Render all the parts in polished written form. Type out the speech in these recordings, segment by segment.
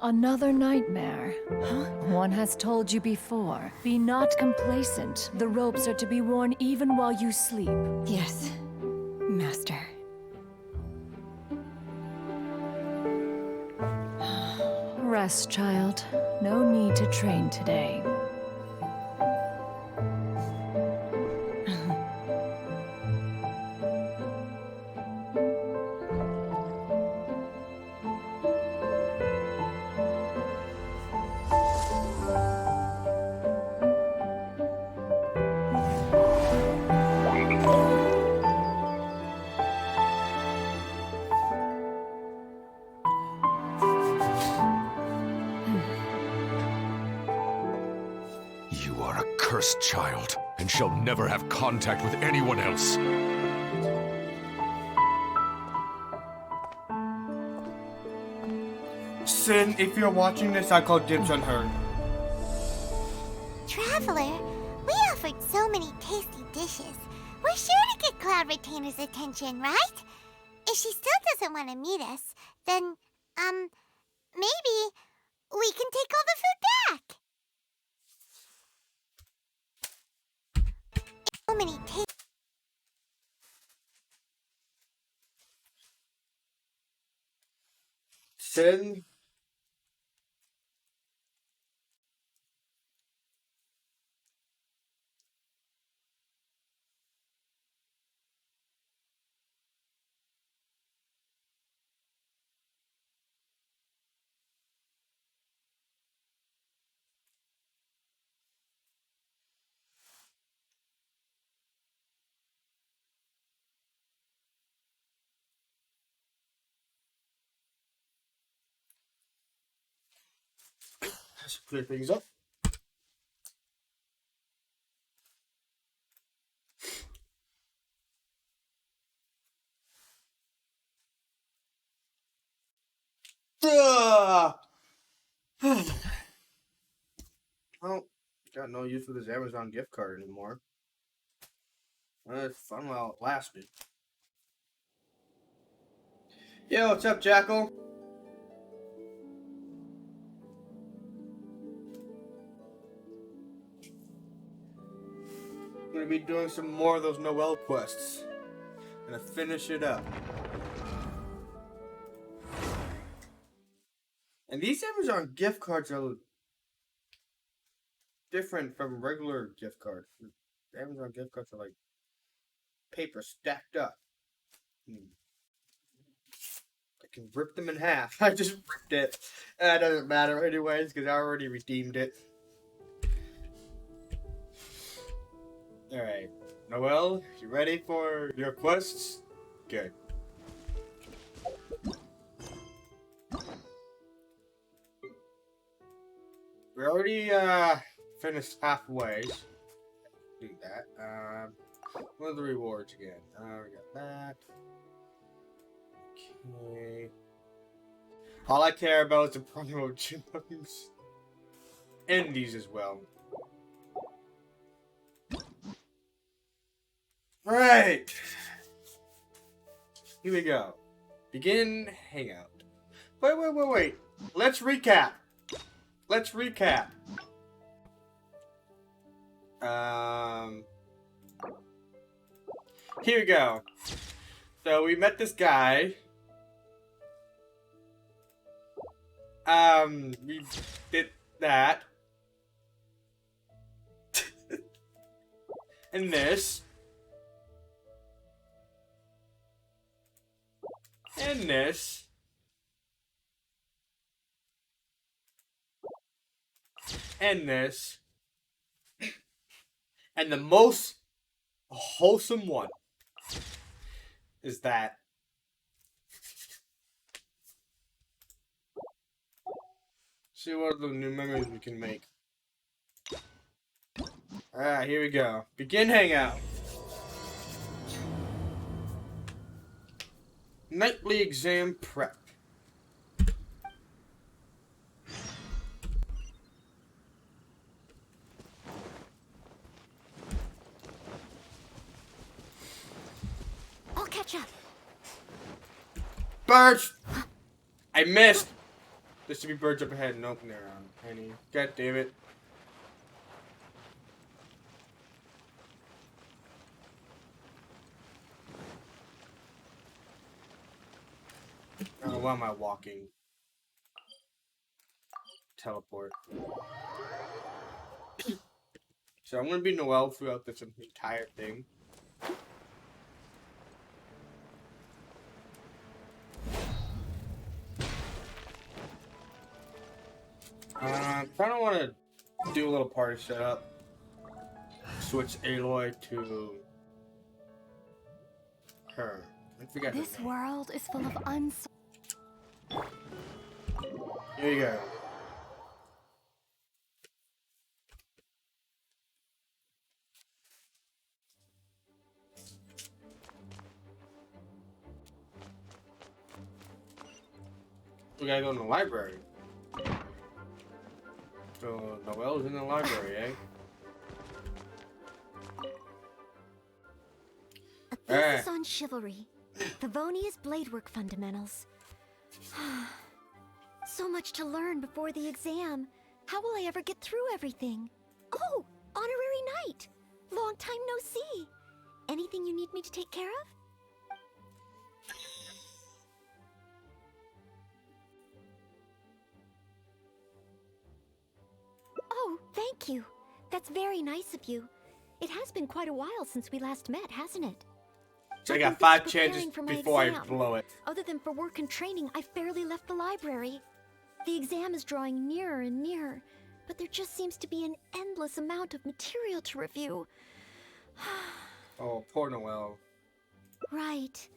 Another nightmare. Huh? One has told you before. Be not complacent. The ropes are to be worn even while you sleep. Yes, Master. Rest, child. No need to train today. You are a cursed child, and shall never have contact with anyone else. Sin, if you're watching this, I call dibs on her. Traveler, we offered so many tasty dishes. We're sure to get Cloud Retainer's attention, right? If she still doesn't want to meet us, then, maybe we can take all the food back. So many Sin? Let's clear things up. Well, got no use for this Amazon gift card anymore. It's fun while it lasted. Yo, what's up, Jackal? I'm gonna be doing some more of those Noelle quests. Gonna finish it up. And these Amazon gift cards are different from regular gift cards. The Amazon gift cards are like paper stacked up. I can rip them in half. I just ripped it. That doesn't matter anyways, because I already redeemed it. Alright. Noelle, you ready for your quests? Good. We already finished halfway. Do that. What are the rewards again? We got that. Okay. All I care about is the promo gems. And these as well. Right. Here we go. Begin hangout. Wait. Let's recap. Here we go. So we met this guy. We did that. And this. And this. And this. And the most wholesome one is that. See what other new memories we can make. Alright, here we go. Begin hangout. Nightly exam prep. catch up. Birds! I missed! There should be birds up ahead. Nope, they're on Penny. God damn it. Why am I walking? Teleport. So I'm gonna be Noelle throughout this entire thing. I kind of want to do a little party setup. Switch Aloy to her. I forgot her This name. world is full of Here you go. We gotta go in the library. So Noelle's in the library, eh? A thesis on chivalry. Favonia's bladework fundamentals. So much to learn before the exam. How will I ever get through everything? Oh, honorary knight. Long time no see. Anything you need me to take care of? Oh, thank you. That's very nice of you. It has been quite a while since we last met, hasn't it? So I I've got been 5 busy chances preparing for my before I exam. blow it. Other than for work and training, I've barely left the library. The exam is drawing nearer and nearer, but there just seems to be an endless amount of material to review. Oh, poor Noelle. Right.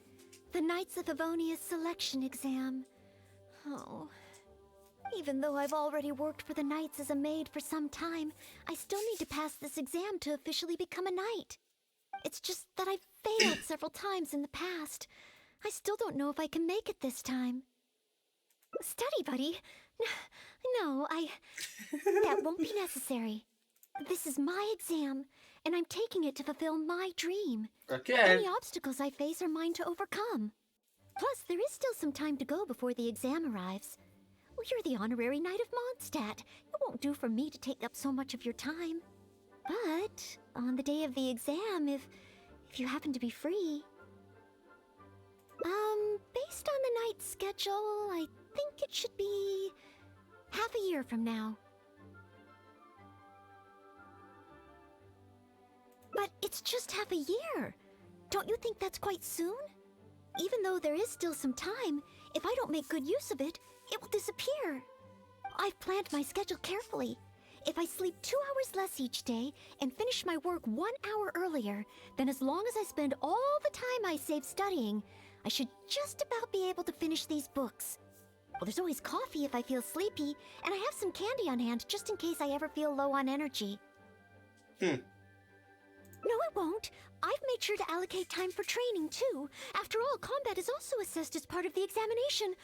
The Knights of Favonia's selection exam. Oh. Even though I've already worked for the Knights as a maid for some time, I still need to pass this exam to officially become a knight. It's just that I've failed several times in the past. I still don't know if I can make it this time. Study, buddy. No, that won't be necessary. This is my exam, and I'm taking it to fulfill my dream. Okay. Any obstacles I face are mine to overcome. Plus, there is still some time to go before the exam arrives. Well, you're the honorary knight of Mondstadt. It won't do for me to take up so much of your time. But on the day of the exam, if you happen to be free... based on the night's schedule, I think it should be half a year from now. But it's just half a year. Don't you think that's quite soon? Even though there is still some time, if I don't make good use of it, it will disappear. I've planned my schedule carefully. If I sleep 2 hours less each day and finish my work 1 hour earlier, then as long as I spend all the time I save studying, I should just about be able to finish these books. Well, there's always coffee if I feel sleepy, and I have some candy on hand just in case I ever feel low on energy. No, it won't. I've made sure to allocate time for training, too. After all, combat is also assessed as part of the examination.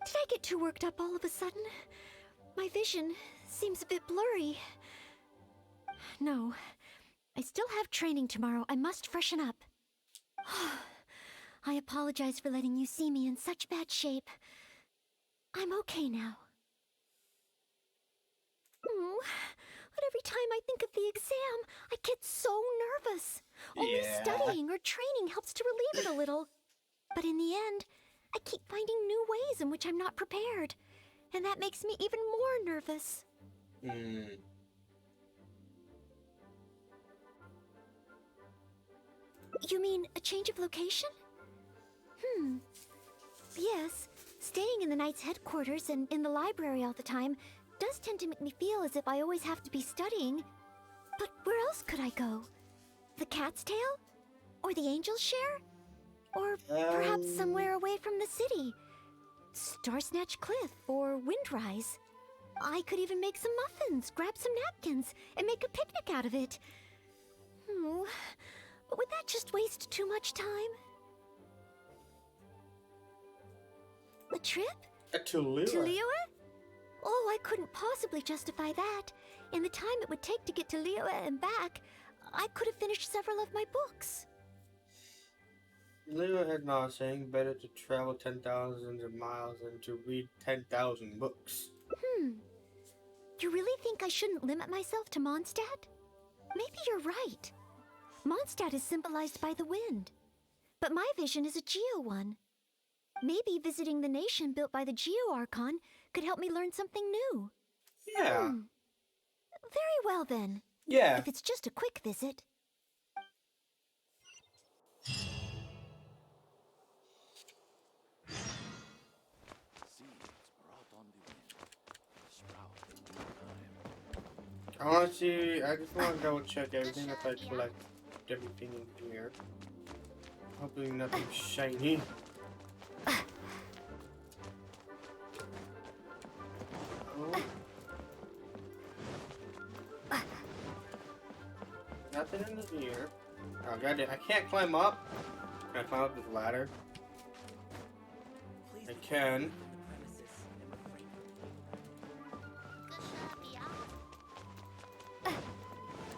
Did I get too worked up all of a sudden? My vision seems a bit blurry. No, I still have training tomorrow. I must freshen up. I apologize for letting you see me in such bad shape. I'm okay now. But every time I think of the exam, I get so nervous. Only studying or training helps to relieve it a little. But in the end, I keep finding new ways in which I'm not prepared. And that makes me even more nervous. You mean a change of location? Yes, staying in the Knight's headquarters and in the library all the time does tend to make me feel as if I always have to be studying. But where else could I go? The Cat's Tail? Or the Angel's Share? Or perhaps somewhere away from the city? Starsnatch Cliff or Windrise? I could even make some muffins, grab some napkins, and make a picnic out of it. But would that just waste too much time? A trip? To Liyue? To Liyue? Oh, I couldn't possibly justify that. In the time it would take to get to Liyue and back, I could have finished several of my books. Leo had not saying better to travel 10,000 of miles than to read 10,000 books. You really think I shouldn't limit myself to Mondstadt? Maybe you're right. Mondstadt is symbolized by the wind, but my vision is a Geo one. Maybe visiting the nation built by the Geo Archon could help me learn something new. Yeah. Very well then. Yeah. If it's just a quick visit. Honestly, I just want to double check everything if I collect everything in here. Hopefully nothing shiny. Oh. Nothing in here. Oh god, I can't climb up. Can I climb up this ladder? I can.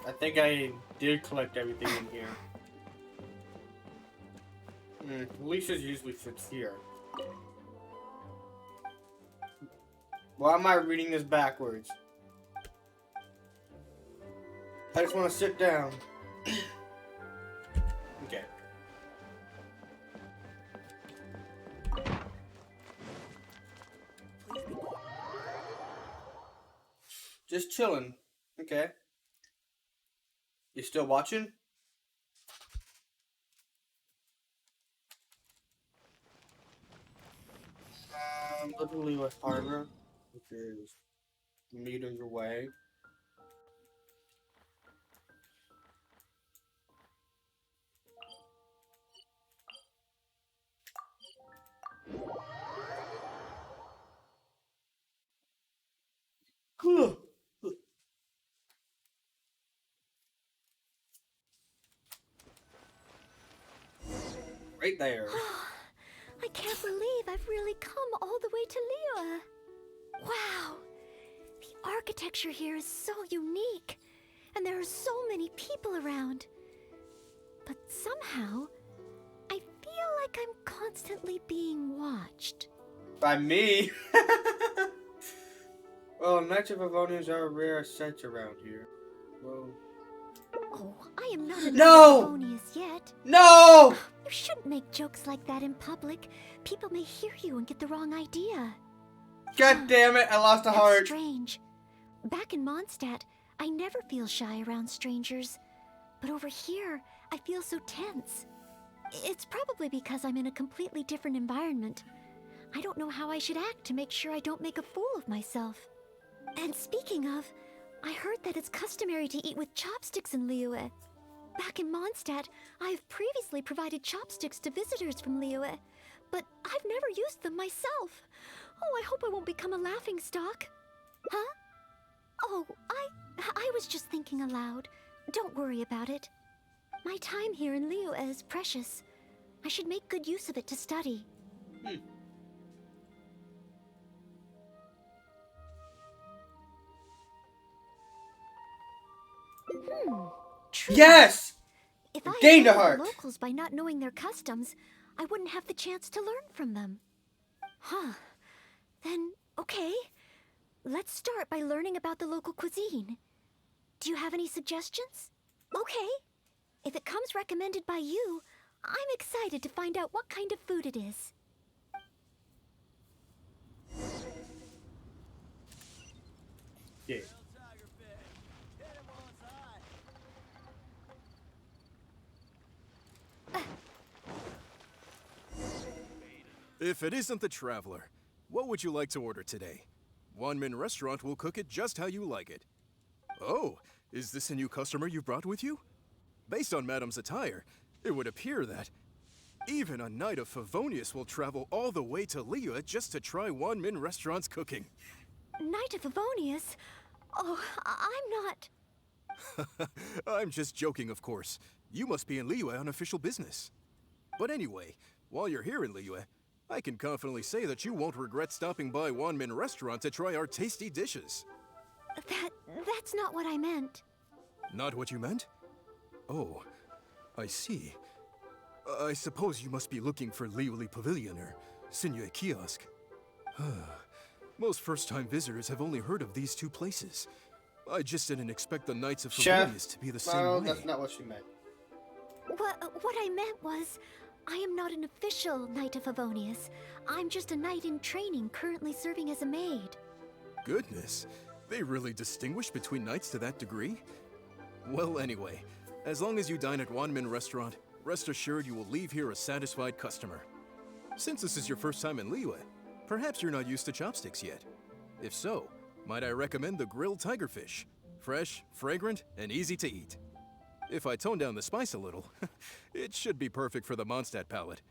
I think I did collect everything in here. Lisa's usually sits here. Why am I reading this backwards? I just want to sit down. Okay. Just chilling. Okay. You still watching? Literally with Harbor, which is meters away. Right there. I can't believe I've really come all the way to Liyue. Wow! The architecture here is so unique, and there are so many people around. But somehow, I feel like I'm constantly being watched. By me? Well, Knights of Avonians are a rare sight around here. Well... Oh, I am not a No! Favonius yet. No! You shouldn't make jokes like that in public. People may hear you and get the wrong idea. God damn it, I lost a That's heart. strange. Back in Mondstadt, I never feel shy around strangers. But over here, I feel so tense. It's probably because I'm in a completely different environment. I don't know how I should act to make sure I don't make a fool of myself. And speaking of, I heard that it's customary to eat with chopsticks in Liyue. Back in Mondstadt, I have previously provided chopsticks to visitors from Liyue, but I've never used them myself. Oh, I hope I won't become a laughingstock. Huh? Oh, I was just thinking aloud. Don't worry about it. My time here in Liyue is precious. I should make good use of it to study. True. Yes! If I Gained a offended heart. the locals by not knowing their customs, I wouldn't have the chance to learn from them. Huh. Then, okay. Let's start by learning about the local cuisine. Do you have any suggestions? Okay. If it comes recommended by you, I'm excited to find out what kind of food it is. Yeah. If it isn't the Traveler, what would you like to order today? One Min Restaurant will cook it just how you like it. Oh, is this a new customer you brought with you? Based on Madame's attire, it would appear that even a Knight of Favonius will travel all the way to Liyue just to try One Min Restaurant's cooking. Knight of Favonius? Oh, I'm not... I'm just joking, of course. You must be in Liyue on official business. But anyway, while you're here in Liyue, I can confidently say that you won't regret stopping by One Min Restaurant to try our tasty dishes. That's not what I meant. Not what you meant? Oh, I see. I suppose you must be looking for Liuli Pavilion or Sinue Kiosk. Most first-time visitors have only heard of these two places. I just didn't expect the Knights of Favonius to be the same No, way. that's not what she meant. What I meant was, I am not an official Knight of Favonius. I'm just a knight in training, currently serving as a maid. Goodness, they really distinguish between knights to that degree? Well, anyway, as long as you dine at Wanmin Restaurant, rest assured you will leave here a satisfied customer. Since this is your first time in Liyue, perhaps you're not used to chopsticks yet. If so, might I recommend the grilled tigerfish? Fresh, fragrant, and easy to eat. If I tone down the spice a little, it should be perfect for the Mondstadt palate.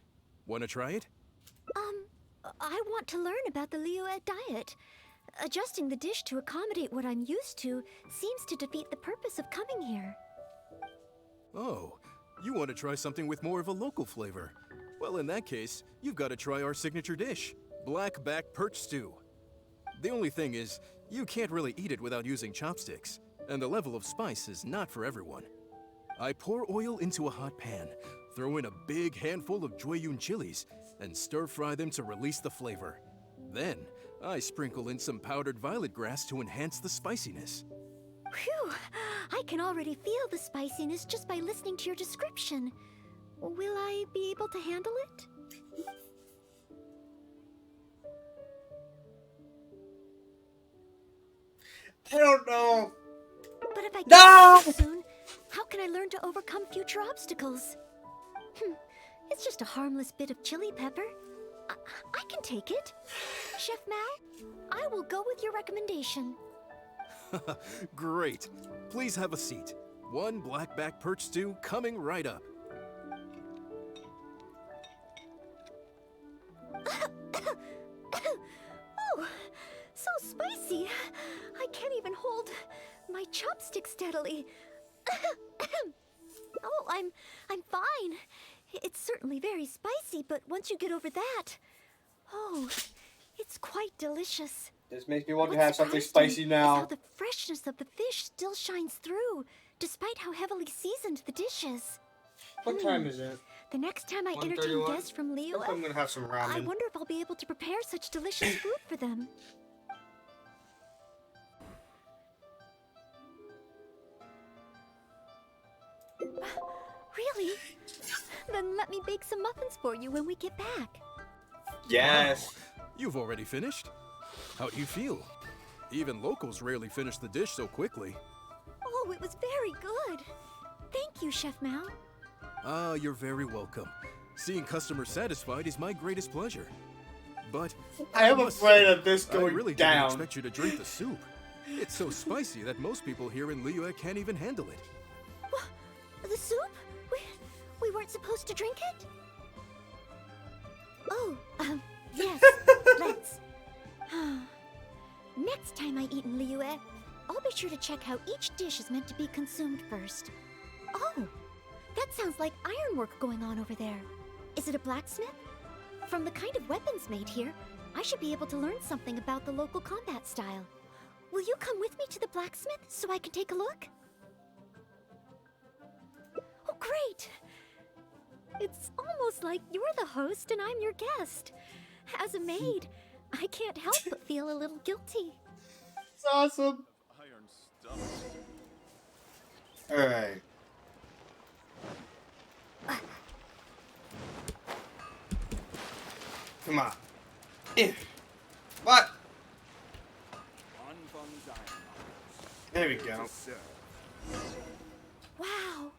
Wanna try it? I want to learn about the Liyue diet. Adjusting the dish to accommodate what I'm used to seems to defeat the purpose of coming here. Oh, you want to try something with more of a local flavor? Well, in that case, you've got to try our signature dish, black back perch stew. The only thing is, you can't really eat it without using chopsticks, and the level of spice is not for everyone. I pour oil into a hot pan, throw in a big handful of Jueyun chilies, and stir-fry them to release the flavor. Then, I sprinkle in some powdered violet grass to enhance the spiciness. Phew! I can already feel the spiciness just by listening to your description. Will I be able to handle it? I don't know. But if I No! get it soon, how can I learn to overcome future obstacles? It's just a harmless bit of chili pepper. I can take it. Chef Mal, I will go with your recommendation. Great. Please have a seat. One blackback perch stew coming right up. Oh, so spicy. I can't even hold my chopstick steadily. Oh, I'm fine. It's certainly very spicy, but once you get over that, oh, it's quite delicious. This makes me want to What have something surprised spicy me is now. how the freshness of the fish still shines through, despite how heavily seasoned the dish is. What time is it? The next time I entertain 1:31? guests from I Liyue, think I'm gonna have some I ramen. wonder if I'll be able to prepare such delicious food for them. Really? Then let me bake some muffins for you when we get back. Yes. You've already finished? How do you feel? Even locals rarely finish the dish so quickly. Oh, it was very good. Thank you, Chef Mao. Ah, you're very welcome. Seeing customers satisfied is my greatest pleasure. But I am must afraid say, of this I going really didn't down. expect you to drink the soup. It's so spicy that most people here in Liyue can't even handle it. What? The soup? We weren't supposed to drink it? Oh, yes, let's. Next time I eat in Liyue, I'll be sure to check how each dish is meant to be consumed first. Oh, that sounds like ironwork going on over there. Is it a blacksmith? From the kind of weapons made here, I should be able to learn something about the local combat style. Will you come with me to the blacksmith so I can take a look? Oh, great! It's almost like you're the host and I'm your guest. As a maid, I can't help but feel a little guilty. It's awesome. Alright. Come on. What? There we go. Wow!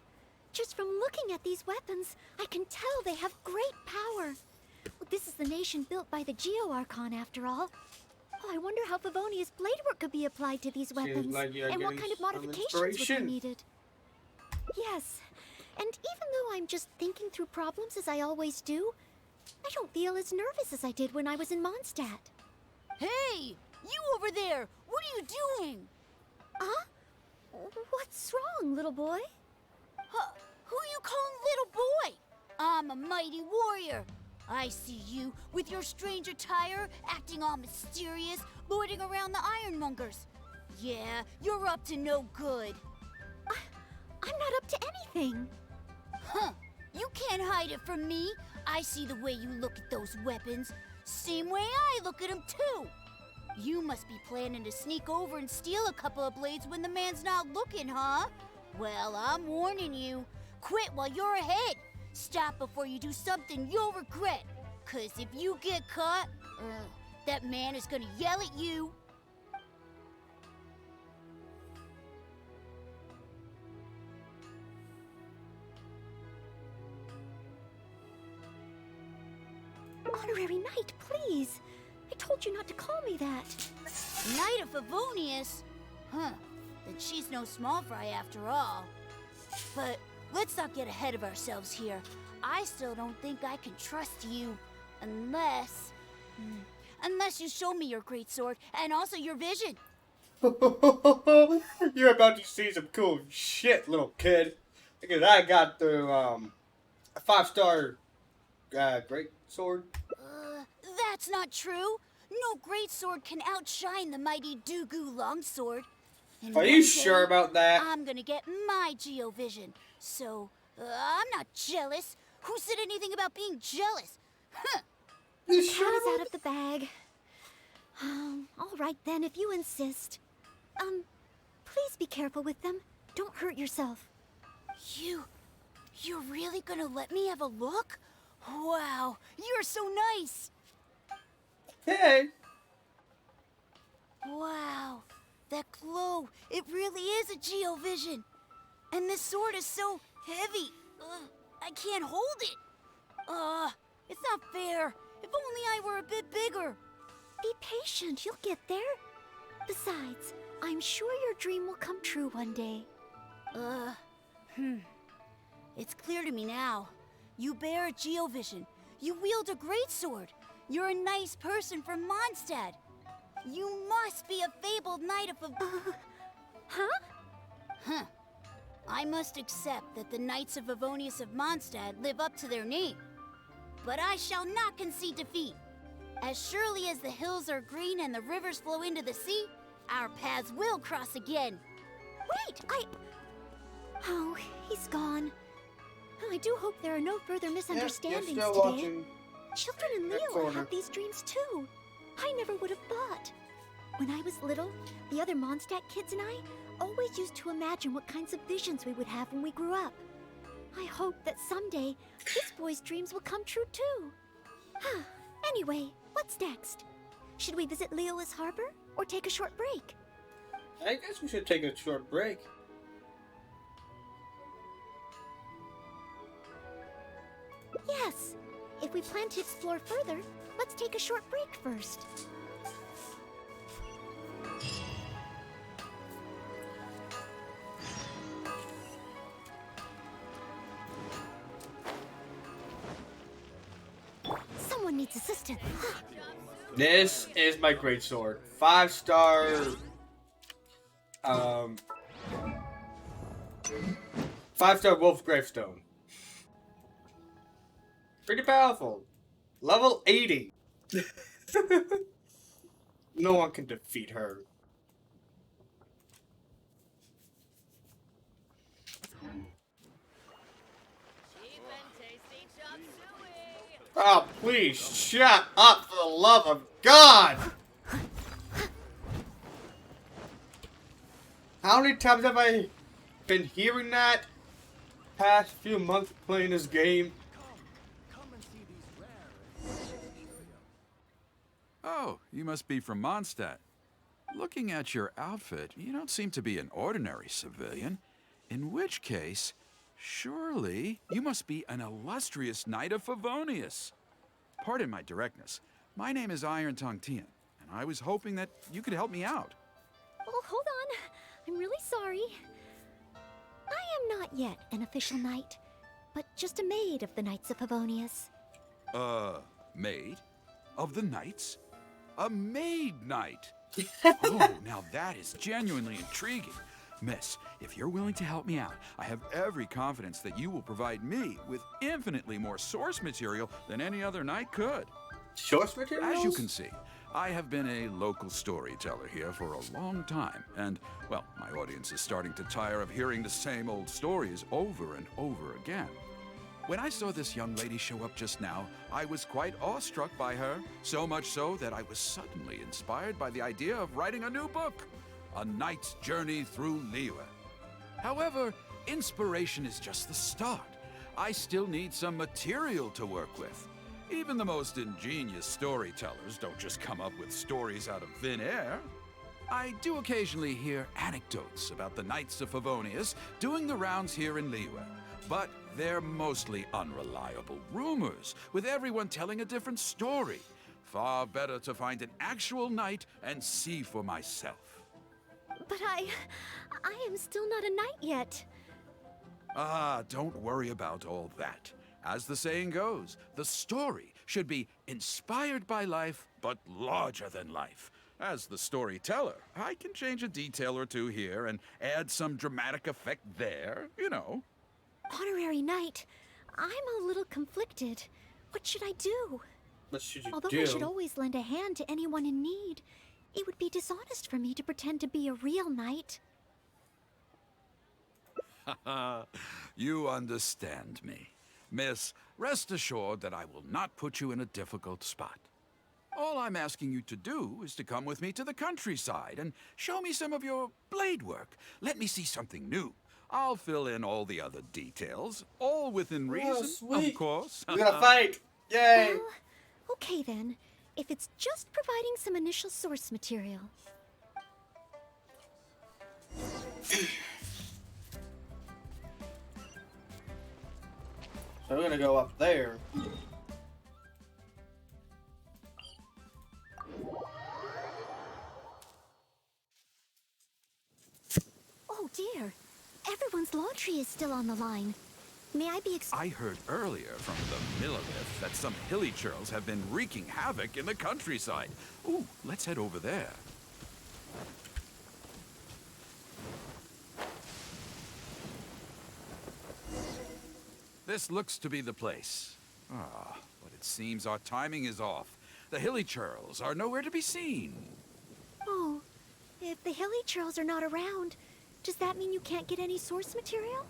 Just from looking at these weapons, I can tell they have great power. This is the nation built by the Geo-Archon, after all. Oh, I wonder how Favonius bladework could be applied to these weapons, like you're and what getting kind of some modifications would be inspiration. needed. Yes, and even though I'm just thinking through problems as I always do, I don't feel as nervous as I did when I was in Mondstadt. Hey! You over there! What are you doing? Huh? What's wrong, little boy? Who you calling little boy? I'm a mighty warrior. I see you with your strange attire, acting all mysterious, lording around the ironmongers. Yeah, you're up to no good. I'm not up to anything. Huh. You can't hide it from me. I see the way you look at those weapons. Same way I look at them, too. You must be planning to sneak over and steal a couple of blades when the man's not looking, huh? Well, I'm warning you. Quit while you're ahead. Stop before you do something you'll regret. 'Cause if you get caught, that man is gonna yell at you. Honorary Knight, please. I told you not to call me that. Knight of Favonius? Huh. Then she's no small fry after all. But let's not get ahead of ourselves here. I still don't think I can trust you. Unless you show me your great sword and also your vision. You're about to see some cool shit, little kid. Because I got the a 5-star great sword. That's not true. No great sword can outshine the mighty Dugu longsword. And Are one you day, sure about that? I'm gonna get my Geovision. So, I'm not jealous. Who said anything about being jealous? Huh. You The cat is out of the bag. All right then, if you insist. Please be careful with them. Don't hurt yourself. You're really gonna let me have a look? Wow, you're so nice. Hey. Wow, that glow, it really is a Geovision. And this sword is so heavy. I can't hold it. It's not fair. If only I were a bit bigger. Be patient, you'll get there. Besides, I'm sure your dream will come true one day. It's clear to me now. You bear a Geovision. You wield a greatsword. You're a nice person from Mondstadt. You must be a fabled knight of Huh? I must accept that the Knights of Favonius of Mondstadt live up to their name. But I shall not concede defeat. As surely as the hills are green and the rivers flow into the sea, our paths will cross again. Wait, Oh, he's gone. I do hope there are no further misunderstandings still today. watching Children in that Leo corner. have these dreams too. I never would have thought. When I was little, the other Mondstadt kids and I always used to imagine what kinds of visions we would have when we grew up. I hope that someday this boy's dreams will come true too. Anyway, what's next? Should we visit Leola's harbor or take a short break? I guess we should take a short break. Yes. If we plan to explore further, let's take a short break first. Someone needs assistance. This is my greatsword. 5-star. 5-star wolf gravestone. Pretty powerful. Level 80. No one can defeat her. Oh, please shut up for the love of God! How many times have I been hearing that past few months playing this game? Oh, you must be from Mondstadt. Looking at your outfit, you don't seem to be an ordinary civilian. In which case, surely you must be an illustrious knight of Favonius. Pardon my directness. My name is Iron Tongue Tian, and I was hoping that you could help me out. Oh, hold on. I'm really sorry. I am not yet an official knight, but just a maid of the Knights of Favonius. Maid? Of the knights? A maid knight? Oh, now that is genuinely intriguing. Miss, if you're willing to help me out, I have every confidence that you will provide me with infinitely more source material than any other knight could. Source materials? As you can see, I have been a local storyteller here for a long time, and, well, my audience is starting to tire of hearing the same old stories over and over again. When I saw this young lady show up just now, I was quite awestruck by her, so much so that I was suddenly inspired by the idea of writing a new book, A Knight's Journey Through Liyue. However, inspiration is just the start. I still need some material to work with. Even the most ingenious storytellers don't just come up with stories out of thin air. I do occasionally hear anecdotes about the Knights of Favonius doing the rounds here in Liyue, but they're mostly unreliable rumors, with everyone telling a different story. Far better to find an actual knight and see for myself. But I am still not a knight yet. Ah, don't worry about all that. As the saying goes, the story should be inspired by life, but larger than life. As the storyteller, I can change a detail or two here and add some dramatic effect there, you know. Honorary knight, I'm a little conflicted. What should I do? What should you Although do? I should always lend a hand to anyone in need, it would be dishonest for me to pretend to be a real knight. You understand me. Miss, rest assured that I will not put you in a difficult spot. All I'm asking you to do is to come with me to the countryside and show me some of your blade work. Let me see something new. I'll fill in all the other details, all within reason, sweet. of course. We're gonna fight! Yay! Well, okay then. If it's just providing some initial source material. So we're gonna go up there. Oh dear. Everyone's laundry is still on the line. May I be I heard earlier from the Millilith that some hilly churls have been wreaking havoc in the countryside. Ooh, let's head over there. This looks to be the place. Ah, but it seems our timing is off. The hilly churls are nowhere to be seen. Oh, if the hilly churls are not around, does that mean you can't get any source material?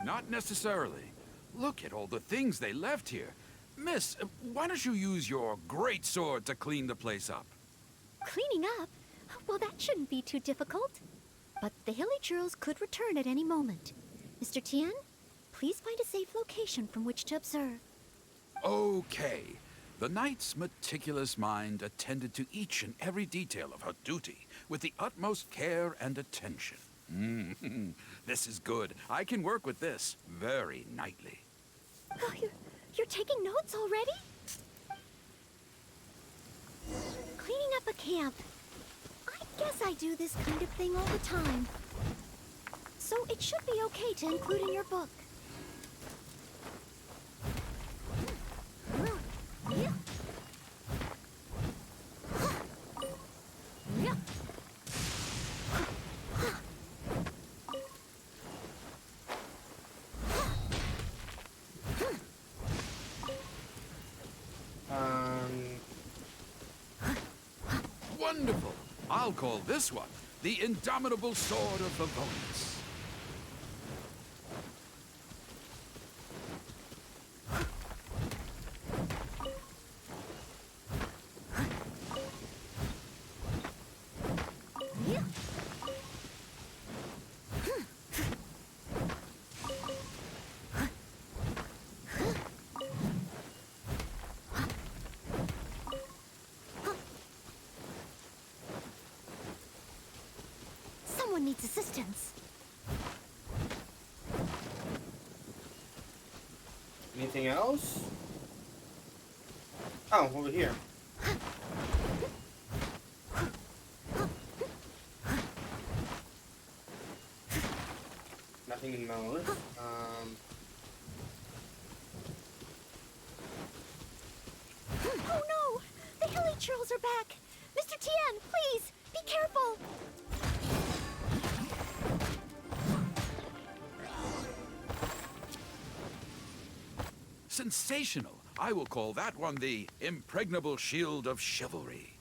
Not necessarily. Look at all the things they left here. Miss, why don't you use your great sword to clean the place up? Cleaning up? Well, that shouldn't be too difficult. But the hilly churls could return at any moment. Mr. Tien, please find a safe location from which to observe. Okay. The knight's meticulous mind attended to each and every detail of her duty with the utmost care and attention. This is good. I can work with this very knightly. Oh, you're taking notes already? Cleaning up a camp. I guess I do this kind of thing all the time. So it should be okay to include in your book. Wonderful. I'll call this one the Indomitable Sword of Favonius. Someone needs assistance. Anything else? Oh, over here. Nothing in my list. Oh no! The hilly churls are back! Mr. Tien, please, be careful! Sensational. I will call that one the Impregnable Shield of Chivalry.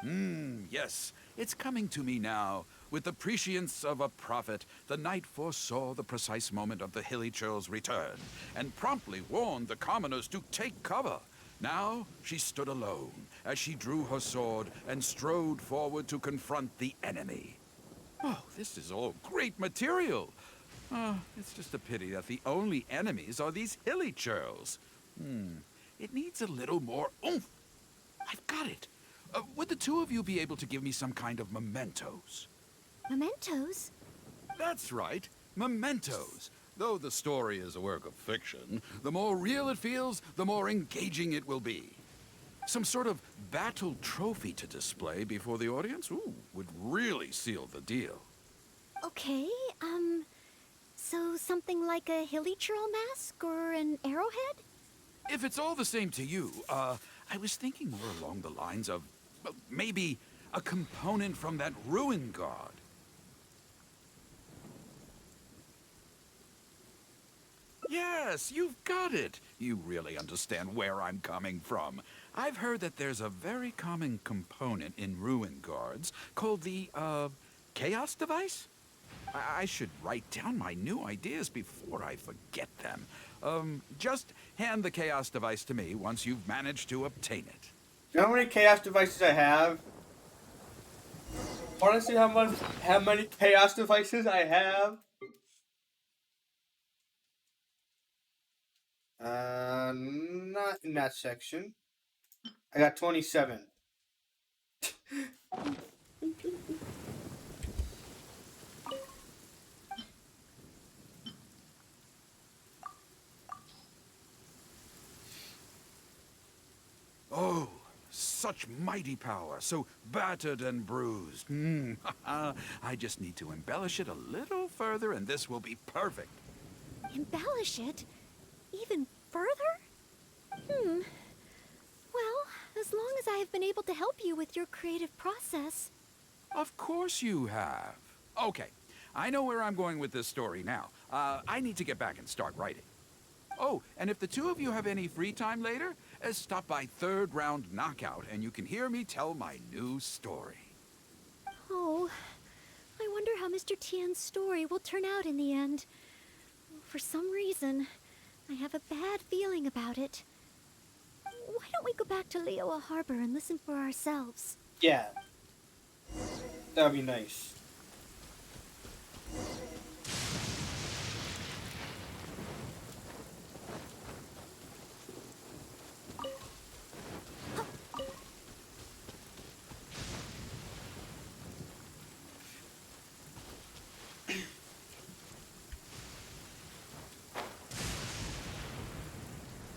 Yes, it's coming to me now. With the prescience of a prophet, the knight foresaw the precise moment of the hilly churl's return, and promptly warned the commoners to take cover. Now she stood alone, as she drew her sword and strode forward to confront the enemy. Oh, this is all great material. It's just a pity that the only enemies are these hilly churls. It needs a little more oomph. I've got it. Would the two of you be able to give me some kind of mementos? Mementos? That's right, mementos. Though the story is a work of fiction, the more real it feels, the more engaging it will be. Some sort of battle trophy to display before the audience, would really seal the deal. Okay, so something like a hilly churl mask or an arrowhead? If it's all the same to you, I was thinking more along the lines of, well, maybe a component from that ruin guard. Yes, you've got it. You really understand where I'm coming from. I've heard that there's a very common component in ruin guards called the, chaos device? I should write down my new ideas before I forget them. Just hand the chaos device to me once you've managed to obtain it. You know how many chaos devices I have? Want to see how many chaos devices I have? Not in that section. I got 27. Oh, such mighty power, so battered and bruised. I just need to embellish it a little further and this will be perfect. Embellish it? Even further? Well, as long as I have been able to help you with your creative process. Of course you have. Okay, I know where I'm going with this story now. I need to get back and start writing. Oh, and if the two of you have any free time later, stop by Third Round Knockout and you can hear me tell my new story. Oh, I wonder how Mr. Tien's story will turn out in the end. For some reason, I have a bad feeling about it. Why don't we go back to Liyue Harbor and listen for ourselves? Yeah. That would be nice.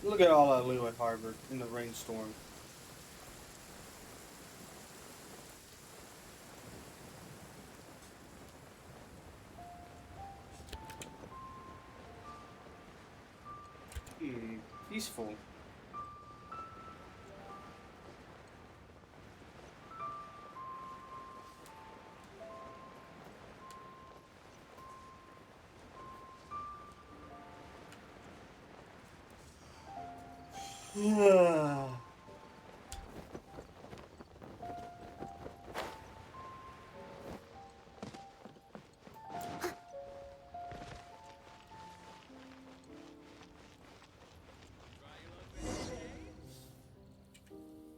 Look at all that Liyue Harbor in the rainstorm. Peaceful.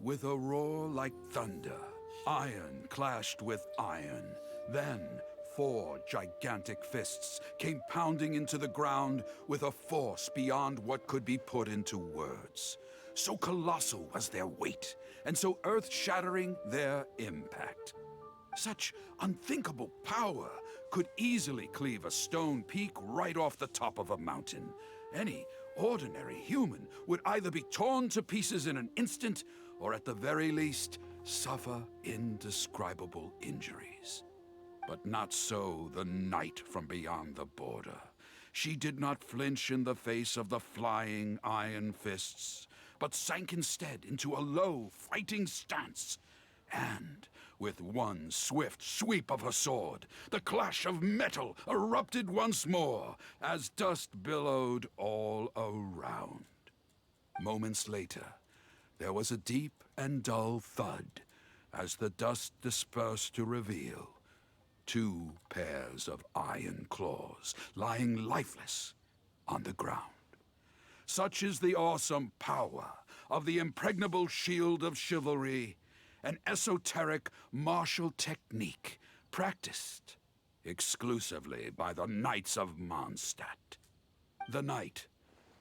With a roar like thunder, iron clashed with iron. Then, 4 gigantic fists came pounding into the ground with a force beyond what could be put into words. So colossal was their weight, and so earth-shattering their impact. Such unthinkable power could easily cleave a stone peak right off the top of a mountain. Any ordinary human would either be torn to pieces in an instant, or at the very least, suffer indescribable injuries. But not so the knight from beyond the border. She did not flinch in the face of the flying iron fists, but sank instead into a low, fighting stance. And, with one swift sweep of her sword, the clash of metal erupted once more, as dust billowed all around. Moments later, there was a deep and dull thud. as the dust dispersed to reveal 2 pairs of iron claws lying lifeless on the ground. Such is the awesome power of the Impregnable Shield of Chivalry, an esoteric martial technique practiced exclusively by the Knights of Mondstadt. The knight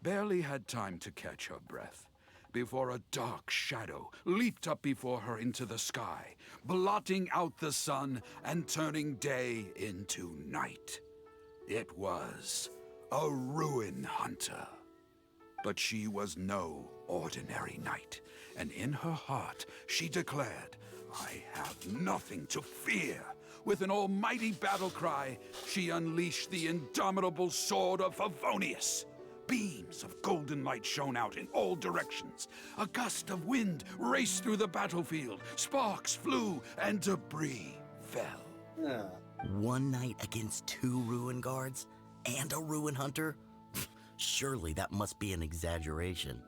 barely had time to catch her breath before a dark shadow leaped up before her into the sky, blotting out the sun and turning day into night. It was a ruin hunter. But she was no ordinary knight, and in her heart she declared, "I have nothing to fear." With an almighty battle cry, she unleashed the indomitable sword of Favonius. Beams of golden light shone out in all directions. A gust of wind raced through the battlefield. Sparks flew and debris fell. Yeah. One knight against 2 ruin guards and a ruin hunter? Surely that must be an exaggeration.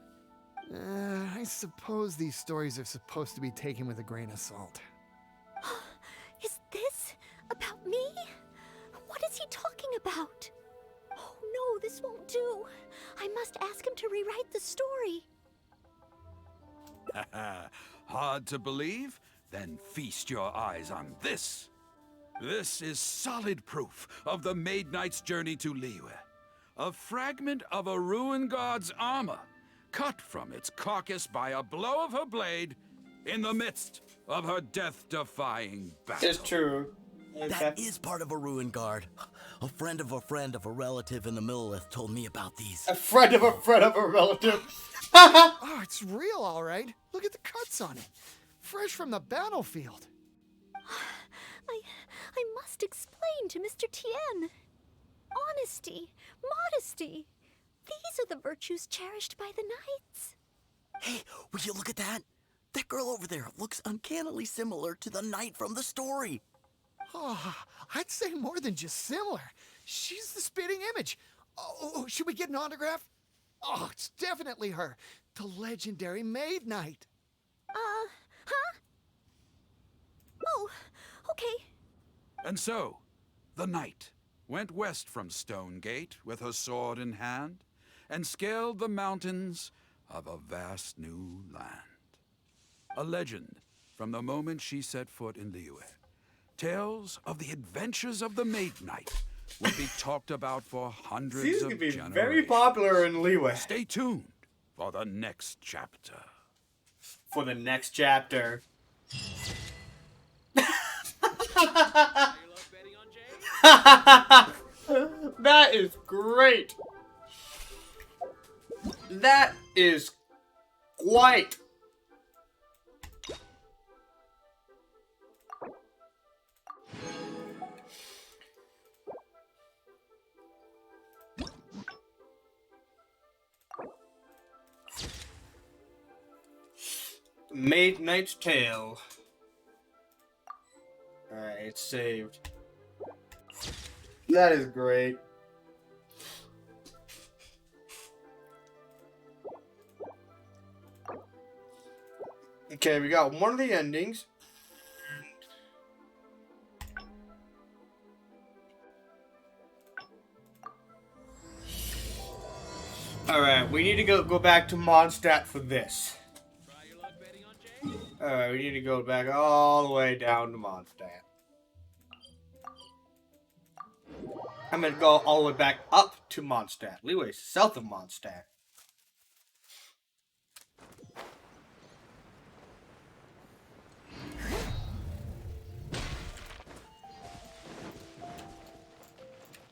I suppose these stories are supposed to be taken with a grain of salt. Is this about me? What is he talking about? Oh no, this won't do. I must ask him to rewrite the story. Hard to believe? Then feast your eyes on this. This is solid proof of the Maid Knight's journey to Liyue. A fragment of a ruin god's armor, cut from its carcass by a blow of her blade in the midst of her death-defying battle. It's true. That is part of a ruin guard. A friend of a relative in the Millelith told me about these. A friend of a relative. Oh, it's real, all right. Look at the cuts on it. Fresh from the battlefield. I must explain to Mr. Tien. Honesty, modesty. These are the virtues cherished by the knights. Hey, will you look at that? That girl over there looks uncannily similar to the knight from the story. Oh, I'd say more than just similar. She's the spitting image. Oh, should we get an autograph? Oh, it's definitely her. The legendary Maid Knight. Huh? Oh, okay. And so, the knight went west from Stonegate with her sword in hand and scaled the mountains of a vast new land. A legend from the moment she set foot in Liyue. Tales of the adventures of the Maid Knight will be talked about for hundreds These of could be generations. very popular in Liyue. Stay tuned for the next chapter. For the next chapter. That is great. That is quite. Maid Knight's Tale. Alright, it's saved. That is great. Okay, we got one of the endings. Alright, we need to go back to Mondstadt for this. Alright, we need to go back all the way down to Mondstadt. I'm gonna go all the way back up to Mondstadt. Liyue is south of Mondstadt.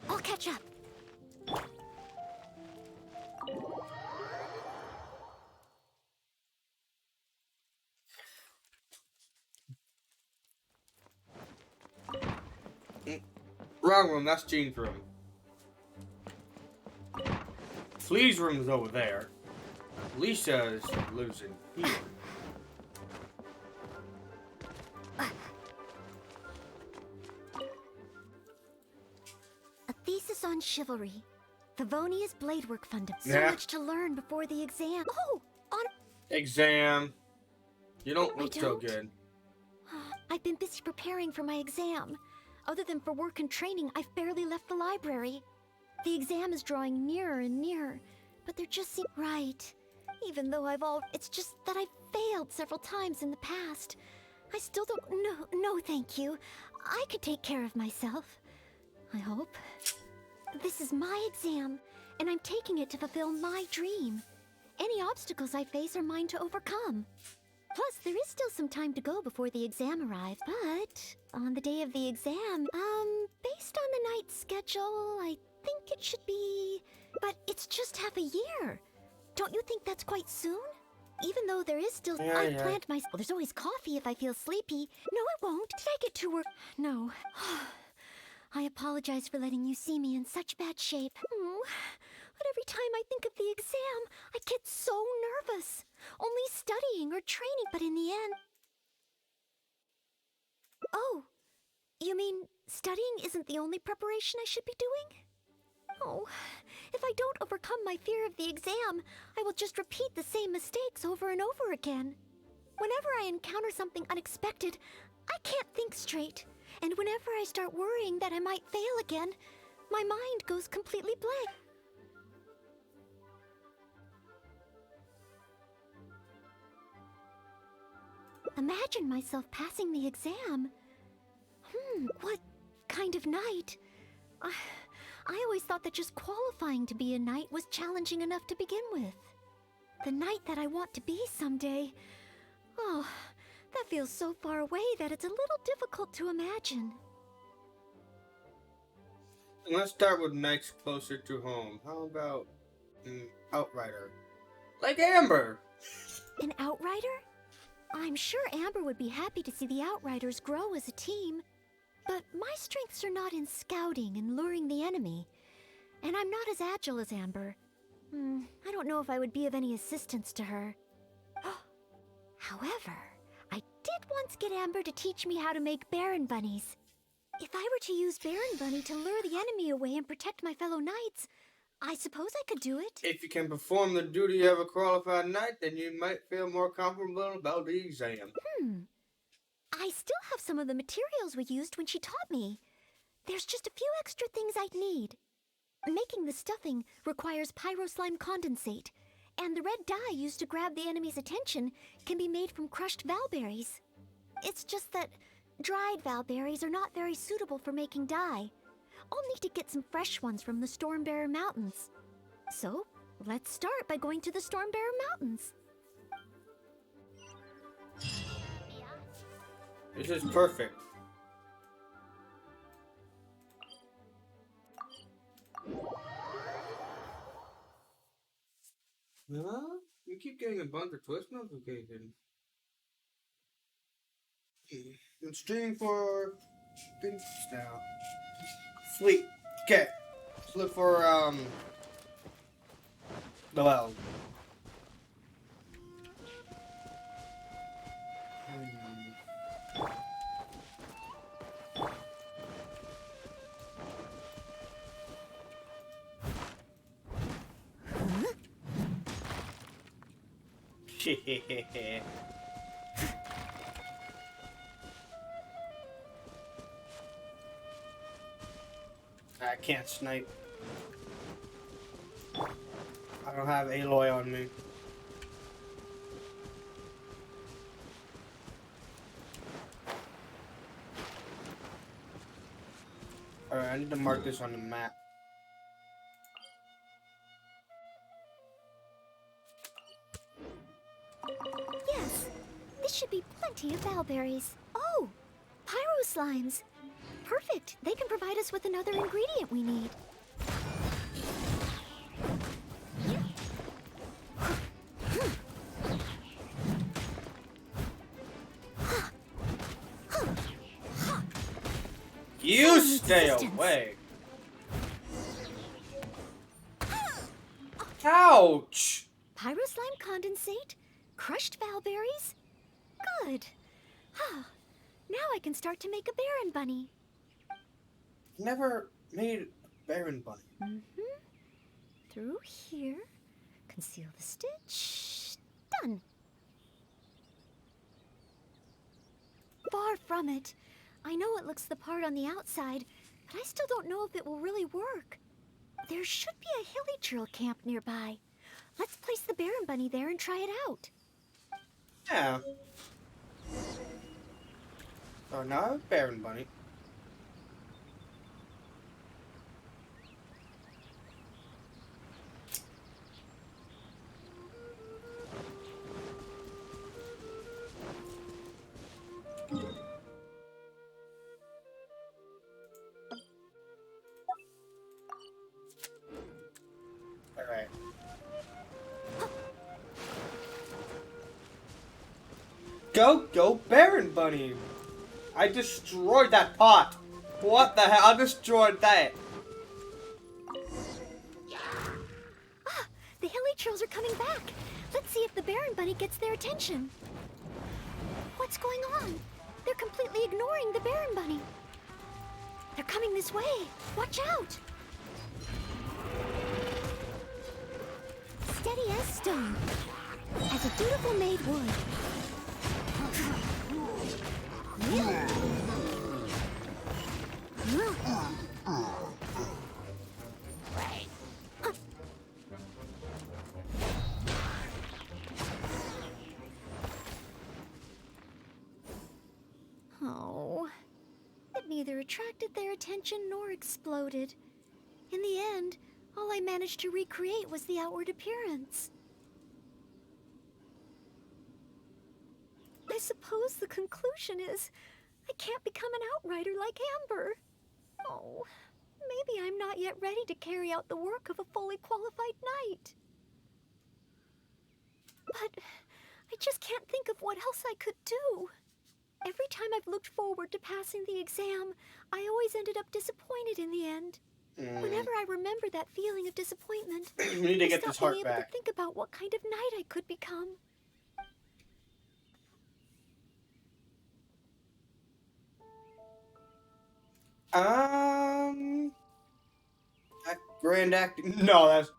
I'll catch up. Wrong room, that's Jean's room. Flea's room is over there. Lisa's lives in here. A thesis on chivalry. Favonius Bladework Fund. So Yeah. much to learn before the exam. Oh, on. Exam. You don't I look so don't? good. I've been busy preparing for my exam. Other than for work and training, I've barely left the library. The exam is drawing nearer and nearer, but there just seems right. Even though it's just that I've failed several times in the past. I still don't, no thank you. I could take care of myself. I hope. This is my exam, and I'm taking it to fulfill my dream. Any obstacles I face are mine to overcome. Plus, there is still some time to go before the exam arrives, but on the day of the exam, based on the night's schedule, I think it should be... But it's just half a year. Don't you think that's quite soon? Even though there is still... I've planned my... Well, there's always coffee if I feel sleepy. No, it won't. Did I get too work? No. I apologize for letting you see me in such bad shape. But every time I think of the exam, I get so nervous. Only studying or training, but in the end... Oh, you mean studying isn't the only preparation I should be doing? Oh, if I don't overcome my fear of the exam, I will just repeat the same mistakes over and over again. Whenever I encounter something unexpected, I can't think straight. And whenever I start worrying that I might fail again, my mind goes completely blank. Imagine myself passing the exam. What kind of knight? I always thought that just qualifying to be a knight was challenging enough to begin with. The knight that I want to be someday. Oh, that feels so far away that it's a little difficult to imagine. Let's start with knights closer to home. How about an outrider? Like Amber! An outrider? I'm sure Amber would be happy to see the outriders grow as a team. But my strengths are not in scouting and luring the enemy. And I'm not as agile as Amber. I don't know if I would be of any assistance to her. However, I did once get Amber to teach me how to make Baron Bunnies. If I were to use Baron Bunny to lure the enemy away and protect my fellow knights, I suppose I could do it. If you can perform the duty of a qualified knight, then you might feel more comfortable about the exam. I still have some of the materials we used when she taught me. There's just a few extra things I'd need. Making the stuffing requires pyroslime condensate, and the red dye used to grab the enemy's attention can be made from crushed valberries. It's just that dried valberries are not very suitable for making dye. I'll need to get some fresh ones from the Stormbearer Mountains. So, let's start by going to the Stormbearer Mountains. This is perfect. Huh? We keep getting a bunch of twist notifications. I'm streaming for things now. Sleep. Okay. Let's look for Noelle. I can't snipe. I don't have Aloy on me. Alright, I need to mark this on the map. Yes, this should be plenty of valberries. Oh, pyro slimes. Perfect. They can provide us with another ingredient we need. You stay away. Ouch! Pyroslime condensate? Crushed valberries? Good. Now I can start to make a Baron Bunny. Never made a Baron Bunny. Through here. Conceal the stitch. Done. far from it. I know it looks the part on the outside, but I still don't know if it will really work. There should be a Hilly camp nearby. Let's place the Baron Bunny there and try it out. Yeah. So now I have Baron Bunny. Alright. Go, Baron Bunny! I destroyed that pot! What the hell? I destroyed that! Ah, the Hilly Trolls are coming back. Let's see if the Baron Bunny gets their attention. What's going on? They're completely ignoring the Baron Bunny. They're coming this way. Watch out! Steady as stone, as a dutiful maid would. Oh, it neither attracted their attention nor exploded. In the end, all I managed to recreate was the outward appearance. I suppose the conclusion is I can't become an outrider like Amber. Oh, maybe I'm not yet ready to carry out the work of a fully qualified knight. But I just can't think of what else I could do. Every time I've looked forward to passing the exam, I always ended up disappointed in the end. Whenever I remember that feeling of disappointment, We need to get this stop heart being able back. to think about what kind of knight I could become. Grand acting. No, that's.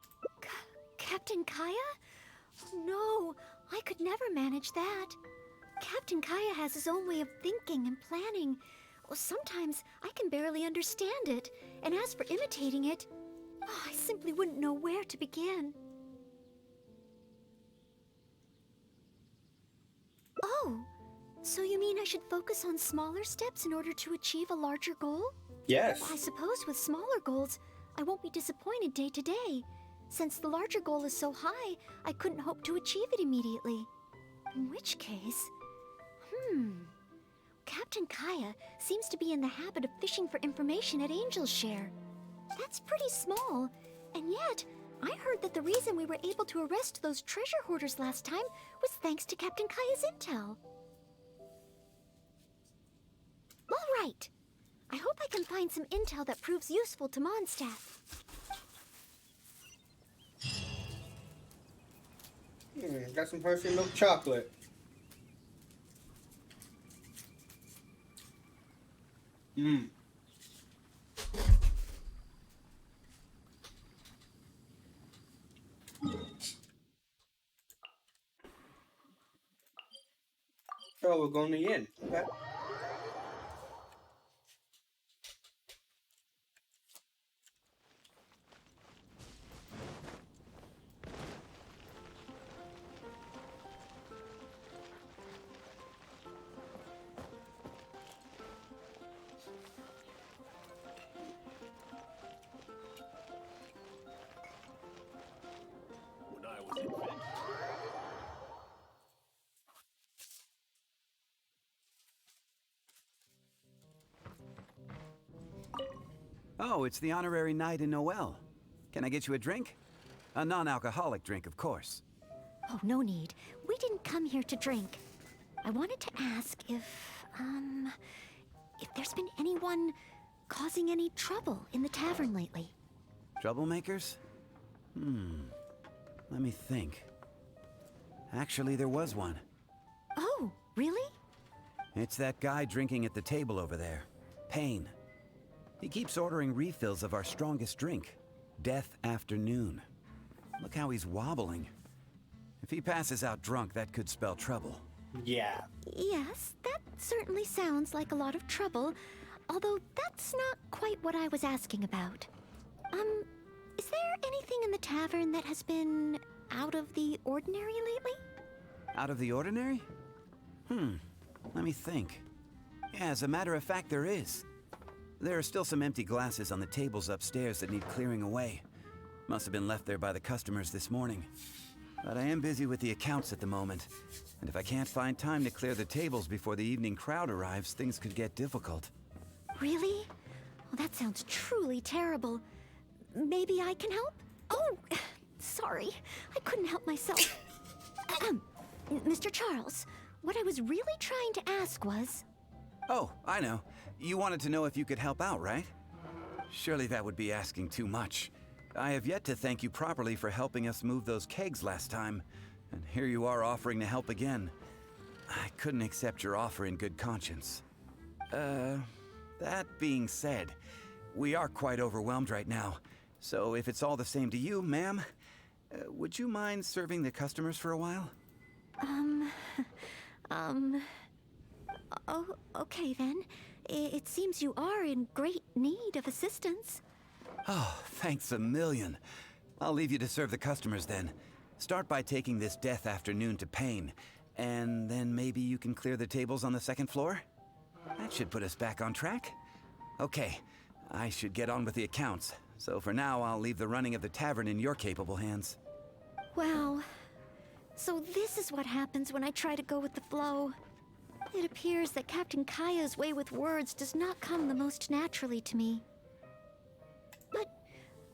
Captain Kaya? No, I could never manage that. Captain Kaya has his own way of thinking and planning. Well, sometimes I can barely understand it, and as for imitating it, I simply wouldn't know where to begin. Oh, so you mean I should focus on smaller steps in order to achieve a larger goal? Yes. Well, I suppose with smaller goals, I won't be disappointed day to day. Since the larger goal is so high, I couldn't hope to achieve it immediately. In which case... Captain Kaya seems to be in the habit of fishing for information at Angel's Share. That's pretty small, and yet I heard that the reason we were able to arrest those treasure hoarders last time was thanks to Captain Kaya's intel. All right. I hope I can find some intel that proves useful to Mondstadt. Got some Hershey milk chocolate. Oh, we're going to the inn. Okay. Oh, it's the honorary knight in Noelle. Can I get you a drink? A non-alcoholic drink, of course. Oh, no need. We didn't come here to drink. I wanted to ask if there's been anyone causing any trouble in the tavern lately. Troublemakers? Let me think. Actually, there was one. Oh, really? It's that guy drinking at the table over there. Payne. He keeps ordering refills of our strongest drink, Death Afternoon. Look how he's wobbling. If he passes out drunk, that could spell trouble. Yeah. Yes, that certainly sounds like a lot of trouble, although that's not quite what I was asking about. Is there anything in the tavern that has been out of the ordinary lately? Out of the ordinary? Let me think. Yeah, as a matter of fact, there is. There are still some empty glasses on the tables upstairs that need clearing away. Must have been left there by the customers this morning. But I am busy with the accounts at the moment, and if I can't find time to clear the tables before the evening crowd arrives, things could get difficult. Really? Well, that sounds truly terrible. Maybe I can help? Oh, sorry. I couldn't help myself. Mr. Charles, what I was really trying to ask was... Oh, I know. You wanted to know if you could help out, right? Surely that would be asking too much. I have yet to thank you properly for helping us move those kegs last time, and here you are offering to help again. I couldn't accept your offer in good conscience. That being said, we are quite overwhelmed right now, so if it's all the same to you, ma'am, would you mind serving the customers for a while? Oh, okay then. It seems you are in great need of assistance. Oh, thanks a million. I'll leave you to serve the customers then. Start by taking this death afternoon to Pain, and then maybe you can clear the tables on the second floor? That should put us back on track. Okay, I should get on with the accounts, so for now I'll leave the running of the tavern in your capable hands. Wow. So this is what happens when I try to go with the flow. It appears that Captain Kaya's way with words does not come the most naturally to me.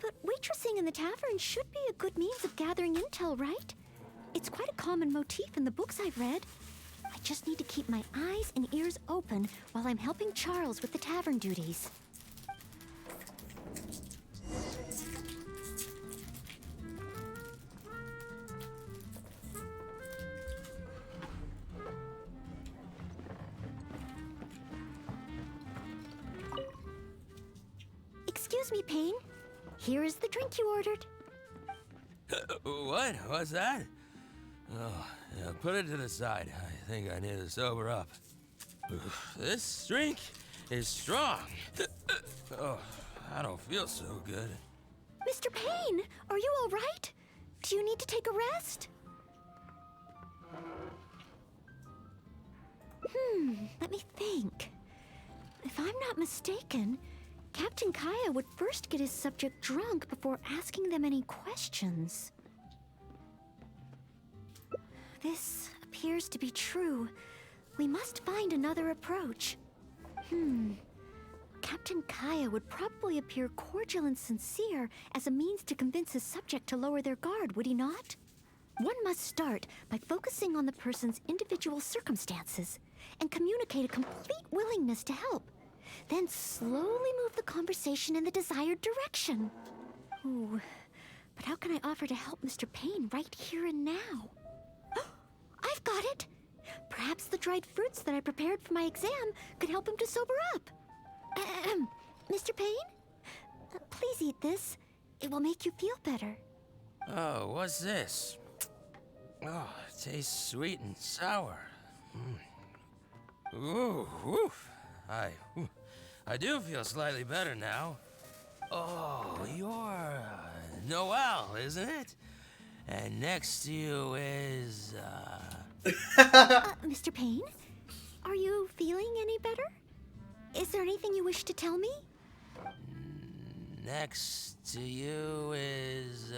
But waitressing in the tavern should be a good means of gathering intel, right? It's quite a common motif in the books I've read. I just need to keep my eyes and ears open while I'm helping Charles with the tavern duties. Excuse me, Payne. Here is the drink you ordered. What? What's that? Oh, yeah, put it to the side. I think I need to sober up. This drink is strong. Oh, I don't feel so good. Mr. Payne, are you all right? Do you need to take a rest? Let me think. If I'm not mistaken, Captain Kaya would first get his subject drunk before asking them any questions. This appears to be true. We must find another approach. Captain Kaya would probably appear cordial and sincere as a means to convince his subject to lower their guard, would he not? One must start by focusing on the person's individual circumstances and communicate a complete willingness to help. Then slowly move the conversation in the desired direction. Ooh, but how can I offer to help Mr. Payne right here and now? I've got it! Perhaps the dried fruits that I prepared for my exam could help him to sober up. Mr. Payne? Please eat this. It will make you feel better. Oh, what's this? Oh, it tastes sweet and sour. Ooh, woof. I do feel slightly better now. Oh, you're Noelle, isn't it? And next to you is, Mr. Payne? Are you feeling any better? Is there anything you wish to tell me? Next to you is,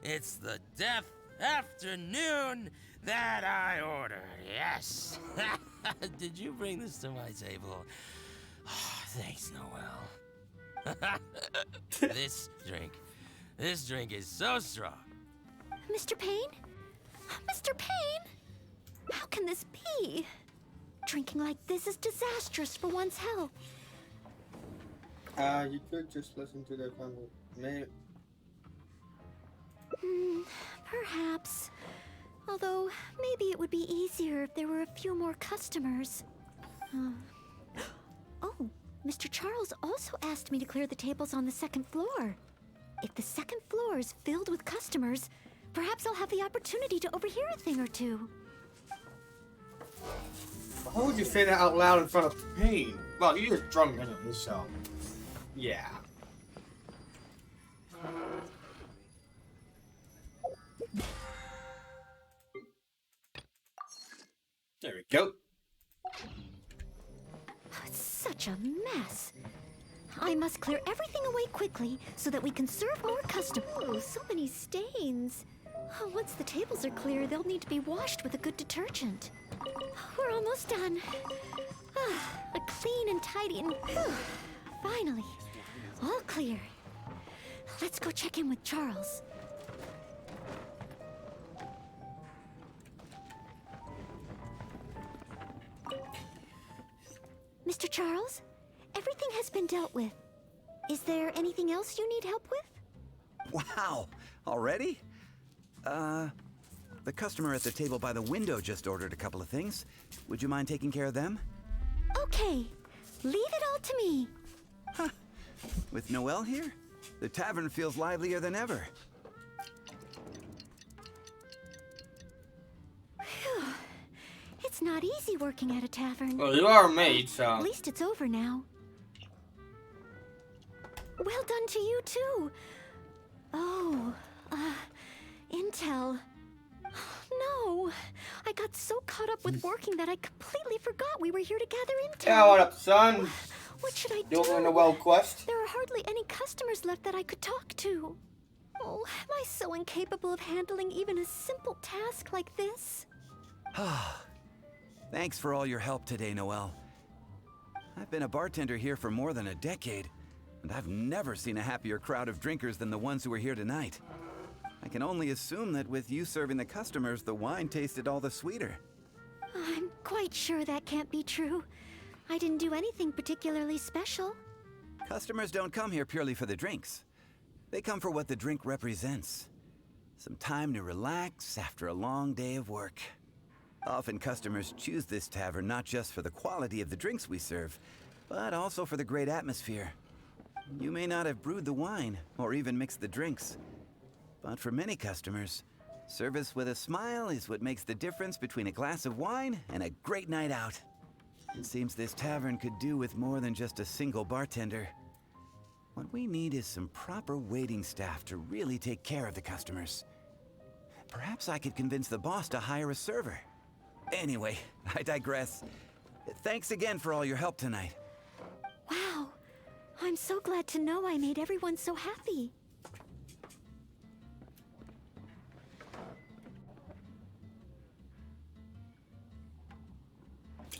it's the death afternoon that I ordered, yes. Did you bring this to my table? Oh, thanks, Noelle. This drink is so strong. Mr. Payne? Mr. Payne? How can this be? Drinking like this is disastrous for one's health. You could just listen to the conversation. Perhaps. Although, maybe it would be easier if there were a few more customers. Oh, Mr. Charles also asked me to clear the tables on the second floor. If the second floor is filled with customers, Perhaps I'll have the opportunity to overhear a thing or two. Why would you say that out loud in front of Pain? Well, you're just drunk anyway, so yeah. There we go. It's such a mess. I must clear everything away quickly so that we can serve more customers. Oh, so many stains. Once the tables are clear, they'll need to be washed with a good detergent. We're almost done. A clean and tidy and... finally, all clear. Let's go check in with Charles. Mr. Charles, everything has been dealt with. Is there anything else you need help with? Wow, already? The customer at the table by the window just ordered a couple of things. Would you mind taking care of them? Okay, leave it all to me. Huh. With Noelle here, the tavern feels livelier than ever. Phew. It's not easy working at a tavern. Well, you are a maid, so... At least it's over now. Well done to you, too. Oh, Intel. No, I got so caught up with working that I completely forgot we were here to gather intel. Yeah, what up, son? What should I do? Doing a Noelle quest? There are hardly any customers left that I could talk to. Oh, am I so incapable of handling even a simple task like this? Thanks for all your help today, Noelle. I've been a bartender here for more than a decade, and I've never seen a happier crowd of drinkers than the ones who are here tonight. I can only assume that with you serving the customers, the wine tasted all the sweeter. I'm quite sure that can't be true. I didn't do anything particularly special. Customers don't come here purely for the drinks. They come for what the drink represents. Some time to relax after a long day of work. Often customers choose this tavern not just for the quality of the drinks we serve, but also for the great atmosphere. You may not have brewed the wine, or even mixed the drinks. But for many customers, service with a smile is what makes the difference between a glass of wine and a great night out. It seems this tavern could do with more than just a single bartender. What we need is some proper waiting staff to really take care of the customers. Perhaps I could convince the boss to hire a server. Anyway, I digress. Thanks again for all your help tonight. Wow, I'm so glad to know I made everyone so happy.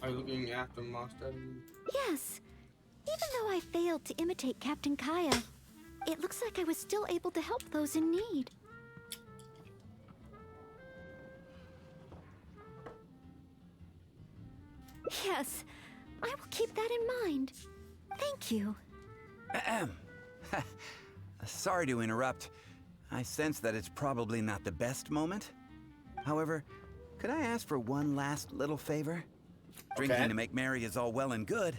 Are you looking after Monster? Yes. Even though I failed to imitate Captain Kaya, it looks like I was still able to help those in need. Yes, I will keep that in mind. Thank you. Ahem. Sorry to interrupt. I sense that it's probably not the best moment. However, could I ask for one last little favor? Drinking to make merry is all well and good,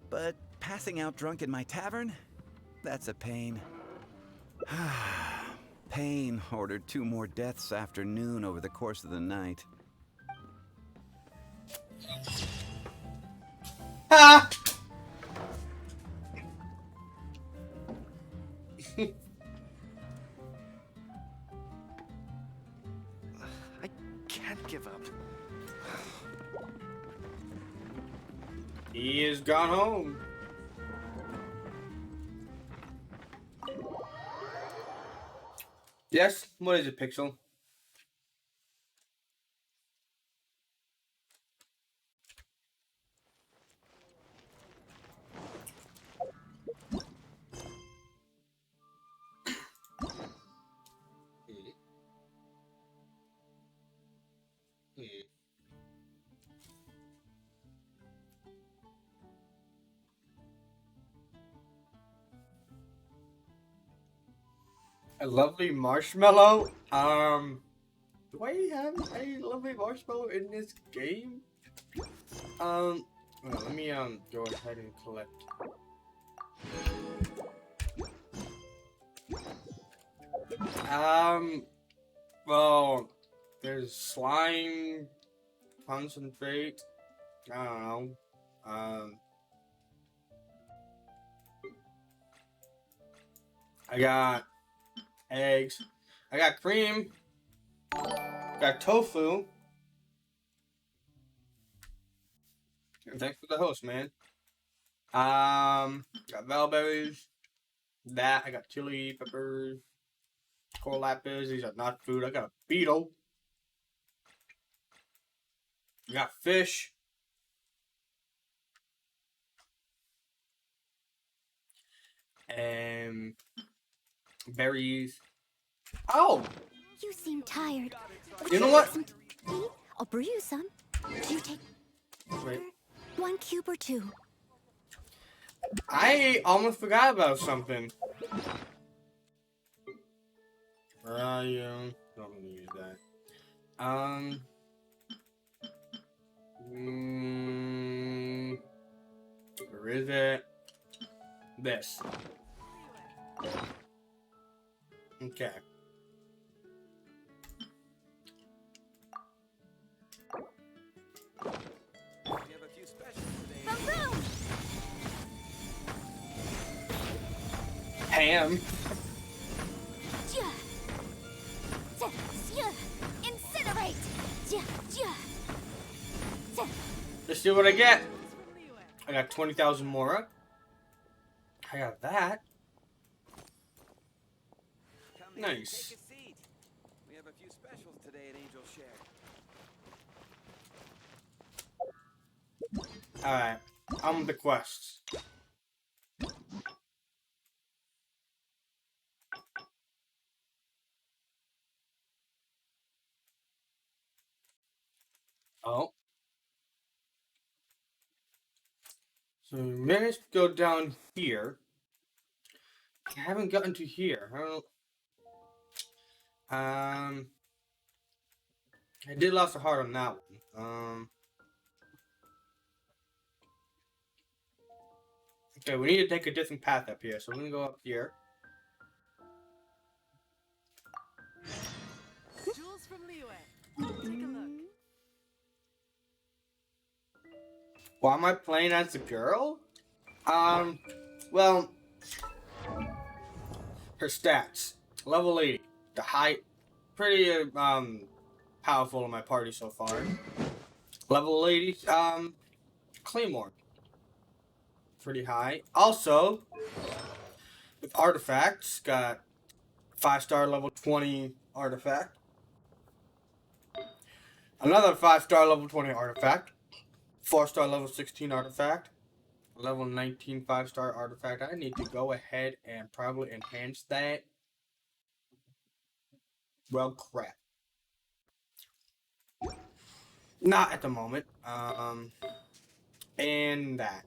but passing out drunk in my tavern? That's a pain. Pain ordered 2 more deaths after noon over the course of the night. Ha! I can't give up. He is gone home. Yes, what is it, Pixel? A lovely marshmallow? Do I have a lovely marshmallow in this game? Well, let me, go ahead and collect. Well, there's slime, concentrate. I don't know. I got eggs. I got cream. Got tofu. And thanks for the host, man. Got bellberries. That I got chili peppers. Coral lapis. These are not food. I got a beetle. I got fish. And berries. Oh! You seem tired. Would You know like what? some tea? I'll brew you some. Do you take Wait. 1 cube or 2? I almost forgot about something. Where are you? Not gonna use that. Where is it? This. Okay. Ham. Incinerate! Let's see what I get. I got 20,000 more. I got that. Nice. We have a few specials today at Angel Share. Alright. On with the quests. Oh. So we managed to go down here. I haven't gotten to here. I did lost a heart on that one. Okay, we need to take a different path up here, so we're gonna go up here. Jules from Liyue. Take a look. Why am I playing as a girl? Well, her stats. Level 80. The height, pretty, powerful in my party so far. Level 80, Claymore. Pretty high. Also, with artifacts, got 5-star level 20 artifact. Another 5-star level 20 artifact. 4-star level 16 artifact. Level 19 5-star artifact. I need to go ahead and probably enhance that. Well, crap. Not at the moment. And that.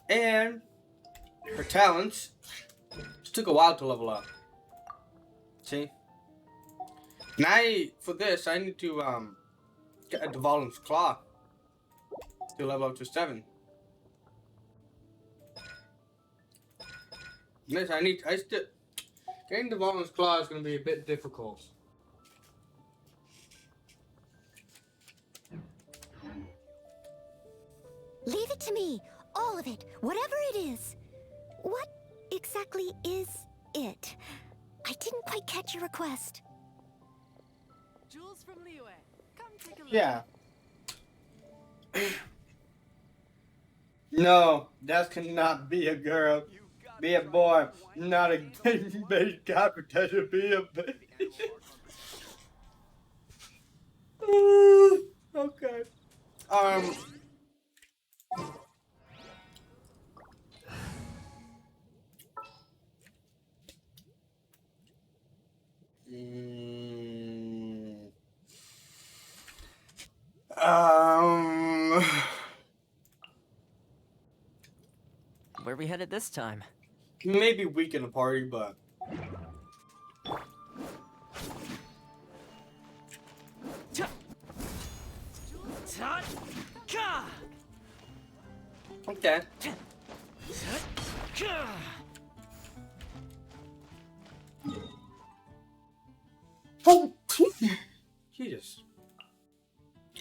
And her talents just took a while to level up. See? And for this, I need to, get a Dvalin's Claw to level up to 7. Yes, getting Dvalin's Claw is going to be a bit difficult. Leave it to me. All of it. Whatever it is. What exactly is it? I didn't quite catch your request. Jules from Liyue. Come take a look. Yeah. No, that cannot be a girl. Be a boy, not a game-based competition. Be a baby. Okay. Where are we headed this time? Maybe weak in the party, but okay. Jesus.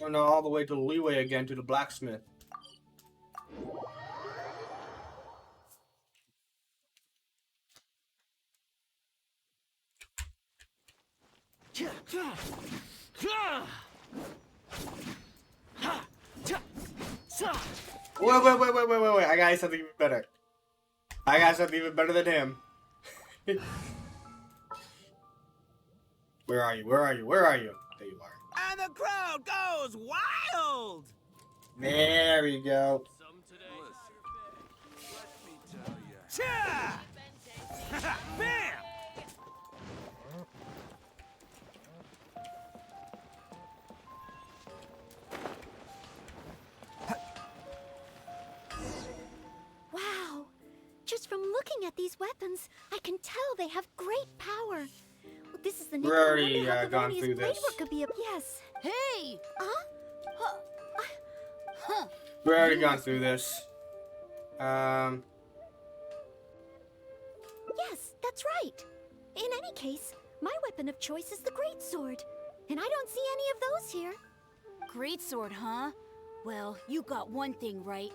Oh no, all the way to Leeway again, to the blacksmith. Wait. I got something even better. I got something even better than him. Where are you? Where are you? Where are you? There you are. And the crowd goes wild! There we go. Cha! Bam! Wow! Just from looking at these weapons, I can tell they have great power. Well, this is the We're already gone through this. Could be a yes. Hey! We've already gone through this. Yes, that's right. In any case, my weapon of choice is the greatsword, and I don't see any of those here. Greatsword, huh? Well, you got one thing right.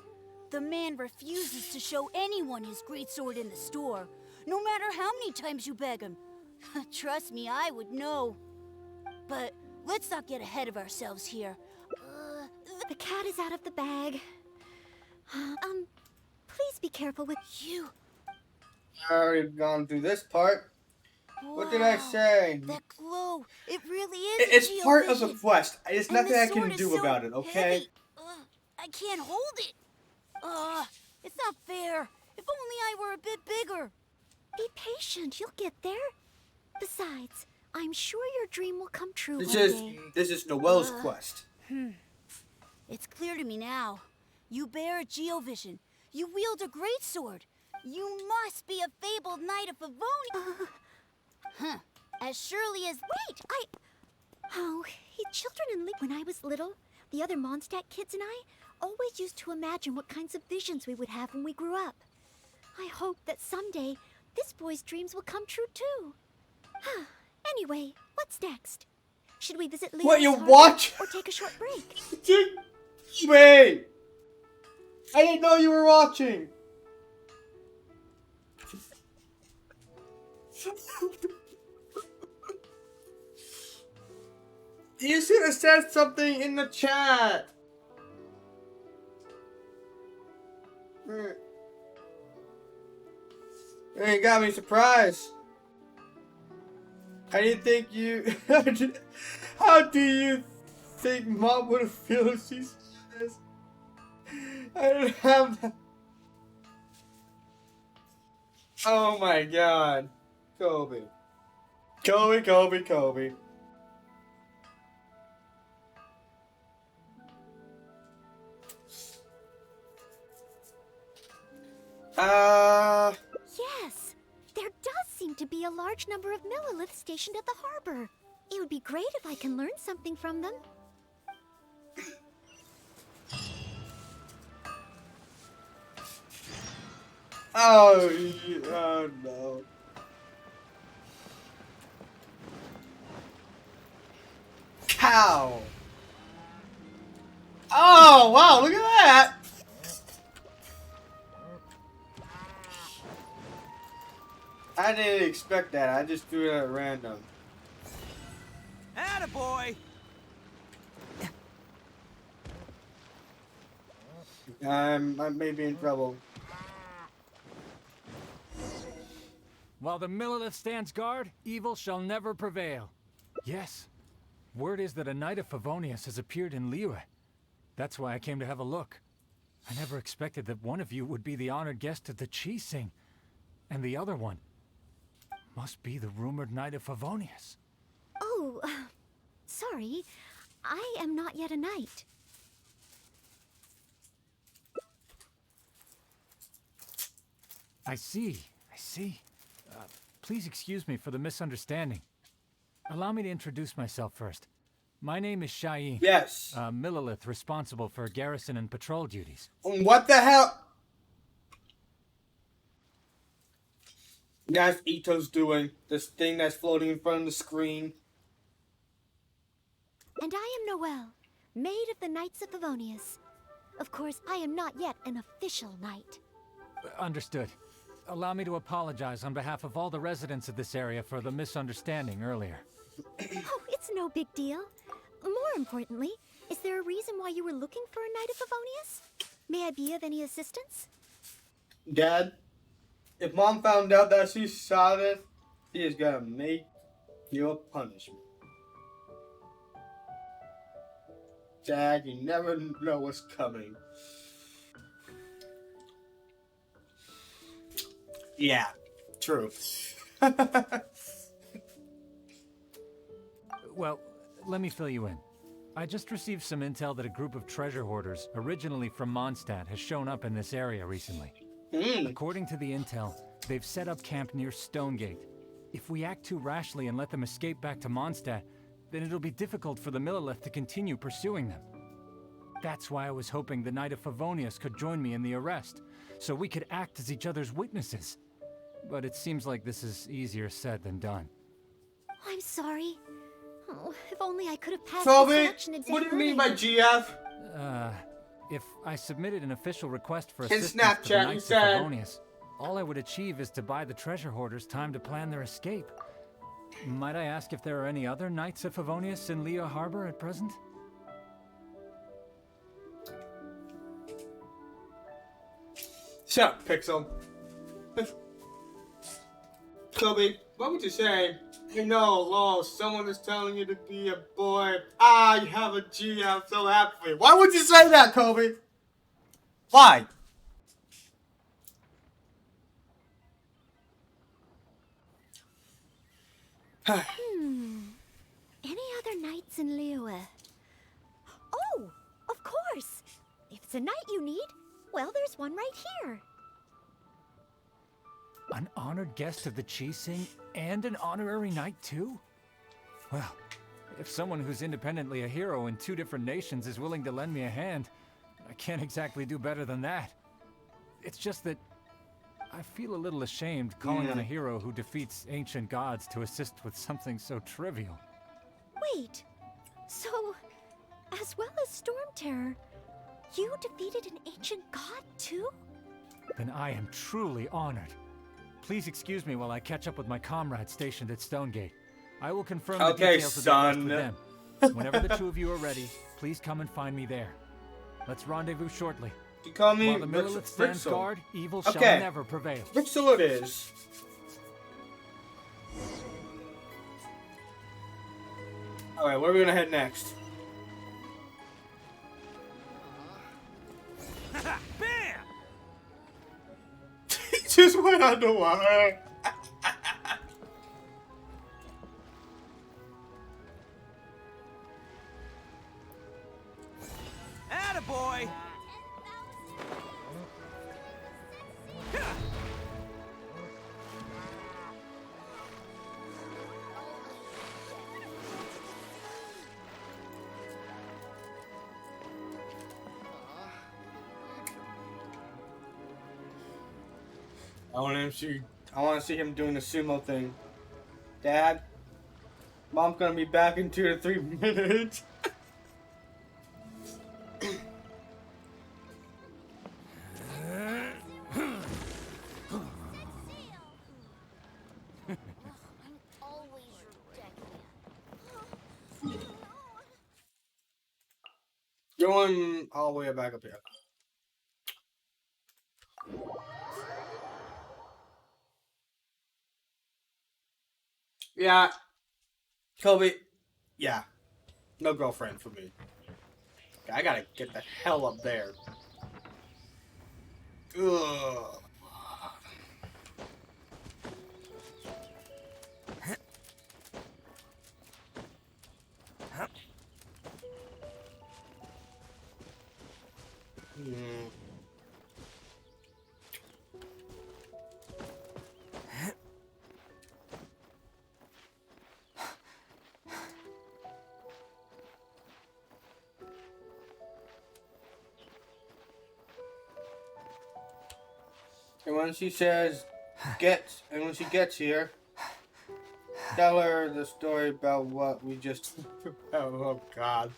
The man refuses to show anyone his greatsword in the store, no matter how many times you beg him. Trust me, I would know. But let's not get ahead of ourselves here. The cat is out of the bag. Please be careful with you. I've already gone through this part. What did I say? That glow, it really is. It's part of the quest. There's And nothing this I can sword is do so about it, okay? heavy. I can't hold it. It's not fair. If only I were a bit bigger. Be patient, you'll get there. Besides, I'm sure your dream will come true one day. This is Noelle's quest. It's clear to me now. You bear a geovision. You wield a greatsword. You must be a fabled knight of Favonia. As surely as... Wait, children in when I was little, the other Mondstadt kids and I always used to imagine what kinds of visions we would have when we grew up. I hope that someday this boy's dreams will come true too. Anyway, what's next? Should we visit Leo's What, you harbor watch? or take a short break? Wait! I didn't know you were watching! You should have said something in the chat! You got me surprised. I didn't think you... How do you think Mom would have felt if she saw this? I didn't have that. Oh my god. Kobe. Kobe. Yes, there does seem to be a large number of Milliliths stationed at the harbor. It would be great if I can learn something from them. Oh no. Cow. Oh wow, look at that. I didn't expect that. I just threw it at random. Attaboy! I may be in trouble. While the Millilith stands guard, evil shall never prevail. Yes. Word is that a knight of Favonius has appeared in Liyue. That's why I came to have a look. I never expected that one of you would be the honored guest at the Chi-Sing. And the other one must be the rumored knight of Favonius. Oh, sorry. I am not yet a knight. I see. Please excuse me for the misunderstanding. Allow me to introduce myself first. My name is Shayin. Yes. Millilith responsible for garrison and patrol duties. What the hell? That's Ito's doing. This thing that's floating in front of the screen. And I am Noelle, Maid of the Knights of Favonius. Of course, I am not yet an official knight. Understood. Allow me to apologize on behalf of all the residents of this area for the misunderstanding earlier. Oh, it's no big deal. More importantly, is there a reason why you were looking for a Knight of Favonius? May I be of any assistance? Dad, if Mom found out that she saw this, she is gonna make you a punishment. Dad, you never know what's coming. Yeah, true. Well, let me fill you in. I just received some intel that a group of treasure hoarders, originally from Mondstadt, has shown up in this area recently. According to the intel, they've set up camp near Stonegate. If we act too rashly and let them escape back to Mondstadt, then it'll be difficult for the Millelith to continue pursuing them. That's why I was hoping the Knight of Favonius could join me in the arrest, so we could act as each other's witnesses. But it seems like this is easier said than done. I'm sorry. Oh, if only I could have passed Toby, the selection exam. what do you mean by GF? If I submitted an official request for In assistance Snapchat, to the you Knights of said. Favonius, all I would achieve is to buy the treasure hoarders time to plan their escape. Might I ask if there are any other Knights of Favonius in Leo Harbor at present? Shut up, Pixel. Kobe, what would you say? You know, lol, someone is telling you to be a boy. You have a G, I'm so happy. Why would you say that, Kobe? Why? Any other knights in Liyue? Oh, of course. If it's a knight you need, well, there's one right here. An honored guest of the Qixing and an honorary knight too? Well, if someone who's independently a hero in two different nations is willing to lend me a hand, I can't exactly do better than that. It's just that I feel a little ashamed calling on a hero who defeats ancient gods to assist with something so trivial. Wait, so, as well as Storm Terror, you defeated an ancient god too? Then I am truly honored. Please excuse me while I catch up with my comrades stationed at Stonegate. I will confirm the details of the arrest with them. Whenever the two of you are ready, please come and find me there. Let's rendezvous shortly. You call me While the Millelith stands Rixel. guard, evil shall Okay. never prevail. Rixel it is. Alright, where are we gonna head next? Bam! He just went underwater. Attaboy! I want to see him doing the sumo thing. Dad, Mom's gonna be back in 2 to 3 minutes. Going all the way back up here. Yeah. Kobe. Yeah. No girlfriend for me. I gotta get the hell up there. Ugh. And when she says, when she gets here, tell her the story about what we just about. Oh God.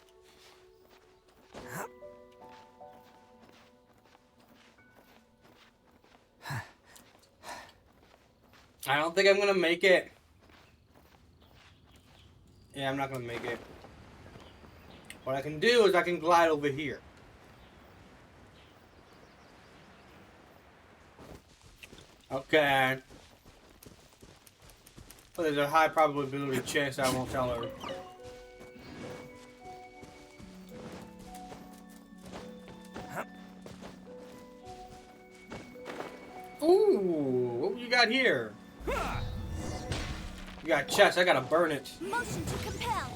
I don't think I'm gonna make it. Yeah, I'm not gonna make it. What I can do is I can glide over here. Okay. Well, there's a high probability chance I won't tell her. Ooh, what you got here? You got chest, I gotta burn it. Motion to compel.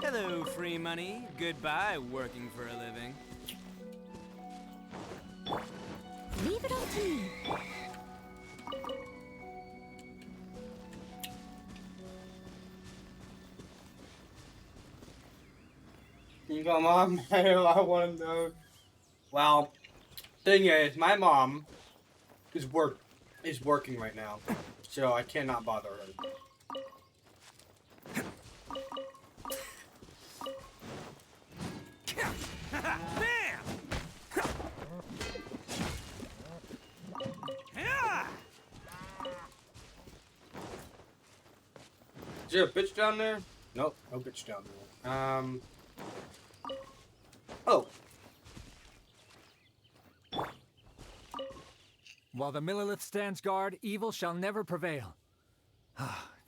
Hello, free money. Goodbye, working for a living. Leave it all to me. You go, Mom. I want to know. Well, thing is, my mom is working right now, so I cannot bother her. Is there a bitch down there? Nope, no bitch down there. Oh. While the Millilith stands guard, evil shall never prevail.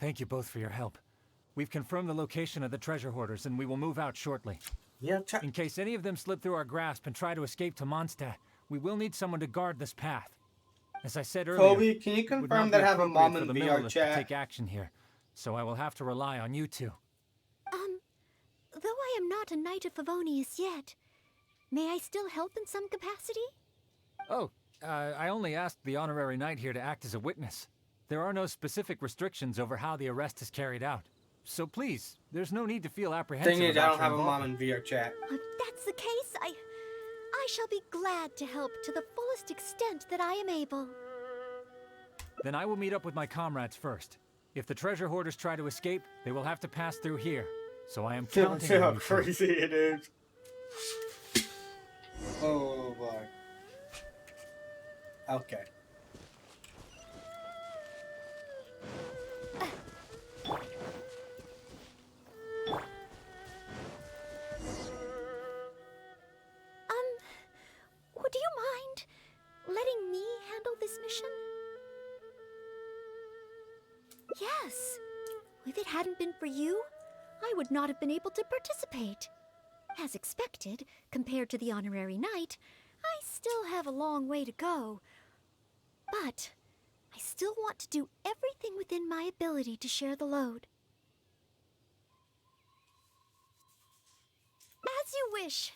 Thank you both for your help. We've confirmed the location of the treasure hoarders, and we will move out shortly. Yeah, in case any of them slip through our grasp and try to escape to Mondstadt, we will need someone to guard this path. As I said earlier, Kobe, can you confirm that I have a mom in VR chat? To take action here, so I will have to rely on you two. Though I am not a Knight of Favonius yet, may I still help in some capacity? Oh, I only asked the honorary knight here to act as a witness. There are no specific restrictions over how the arrest is carried out. So please, there's no need to feel apprehensive. Thing is, I don't have a mom in VR chat. If that's the case, I shall be glad to help to the fullest extent that I am able. Then I will meet up with my comrades first. If the treasure hoarders try to escape, they will have to pass through here. So I am counting on how you. Crazy it is. Oh boy. Okay. Would you mind letting me handle this mission? Yes. If it hadn't been for you, I would not have been able to participate. As expected, compared to the honorary knight, I still have a long way to go. But I still want to do everything within my ability to share the load. As you wish.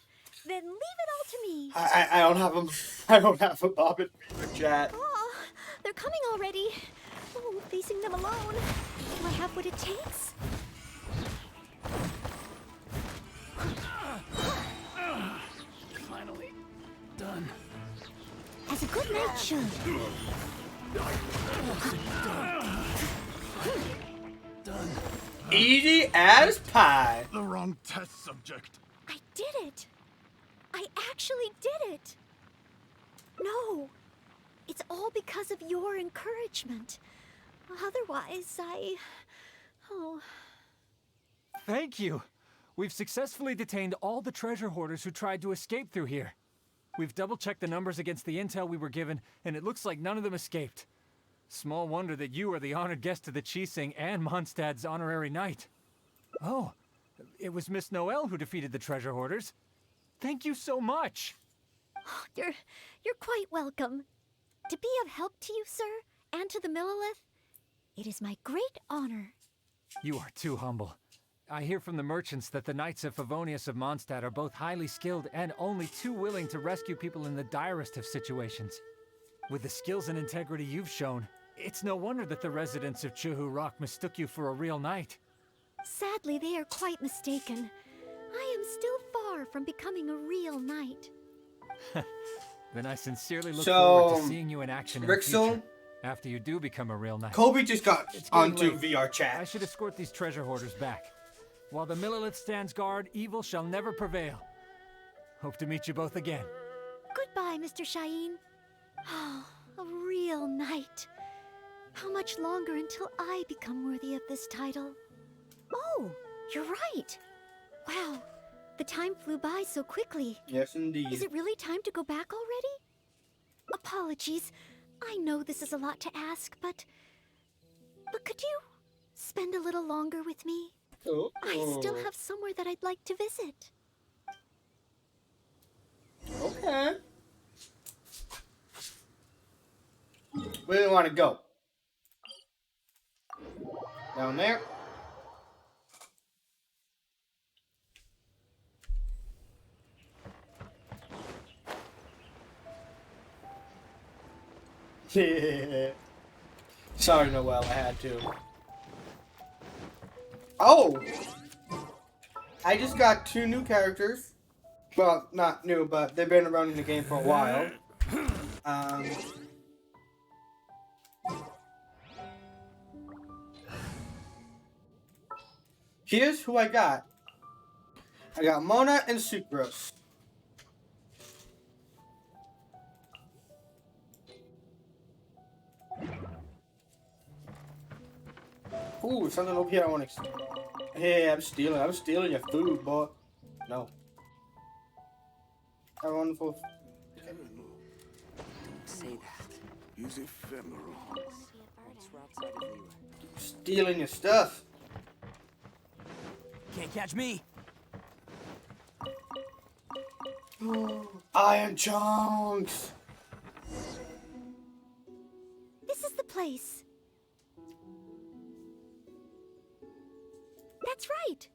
Then leave it all to me. I don't have them. I don't have a mom in VR chat. Oh, they're coming already. Oh, facing them alone. Do I have what it takes? Finally done. As a good knight should. Done. Easy as pie. The wrong test subject. I did it. I actually did it. No, it's all because of your encouragement. Otherwise, Oh. Thank you. We've successfully detained all the treasure hoarders who tried to escape through here. We've double-checked the numbers against the intel we were given, and it looks like none of them escaped. Small wonder that you are the honored guest of the Qixing and Mondstadt's honorary knight. Oh, it was Miss Noelle who defeated the treasure hoarders. Thank you so much. You're quite welcome. To be of help to you, sir, and to the Millilith, it is my great honor. You are too humble. I hear from the merchants that the Knights of Favonius of Mondstadt are both highly skilled and only too willing to rescue people in the direst of situations. With the skills and integrity you've shown, it's no wonder that the residents of Chuhu Rock mistook you for a real knight. Sadly, they are quite mistaken. I am still far from becoming a real knight. Then I sincerely look So, forward to seeing you in action in the Rixel, future, after you do become a real knight. Kobe just got It's getting onto late. VR chat. I should escort these treasure hoarders back. While the Millelith stands guard, evil shall never prevail. Hope to meet you both again. Goodbye, Mr. Shaheen. Oh, a real knight. How much longer until I become worthy of this title? Oh, you're right. Wow, the time flew by so quickly. Yes, indeed. Is it really time to go back already? Apologies. I know this is a lot to ask, but could you spend a little longer with me? Oh. I still have somewhere that I'd like to visit. Okay. Where do you want to go? Down there? Sorry, Noelle, I had to. Oh! I just got 2 new characters. Well, not new, but they've been around in the game for a while. Here's who I got. I got Mona and Sucrose. Ooh, something over here I want to... Hey, I'm stealing your food, boy. No. A wonderful... Don't say that. He's ephemeral. Stealing your stuff. Can't catch me. Iron Chunks. This is the place. That's right.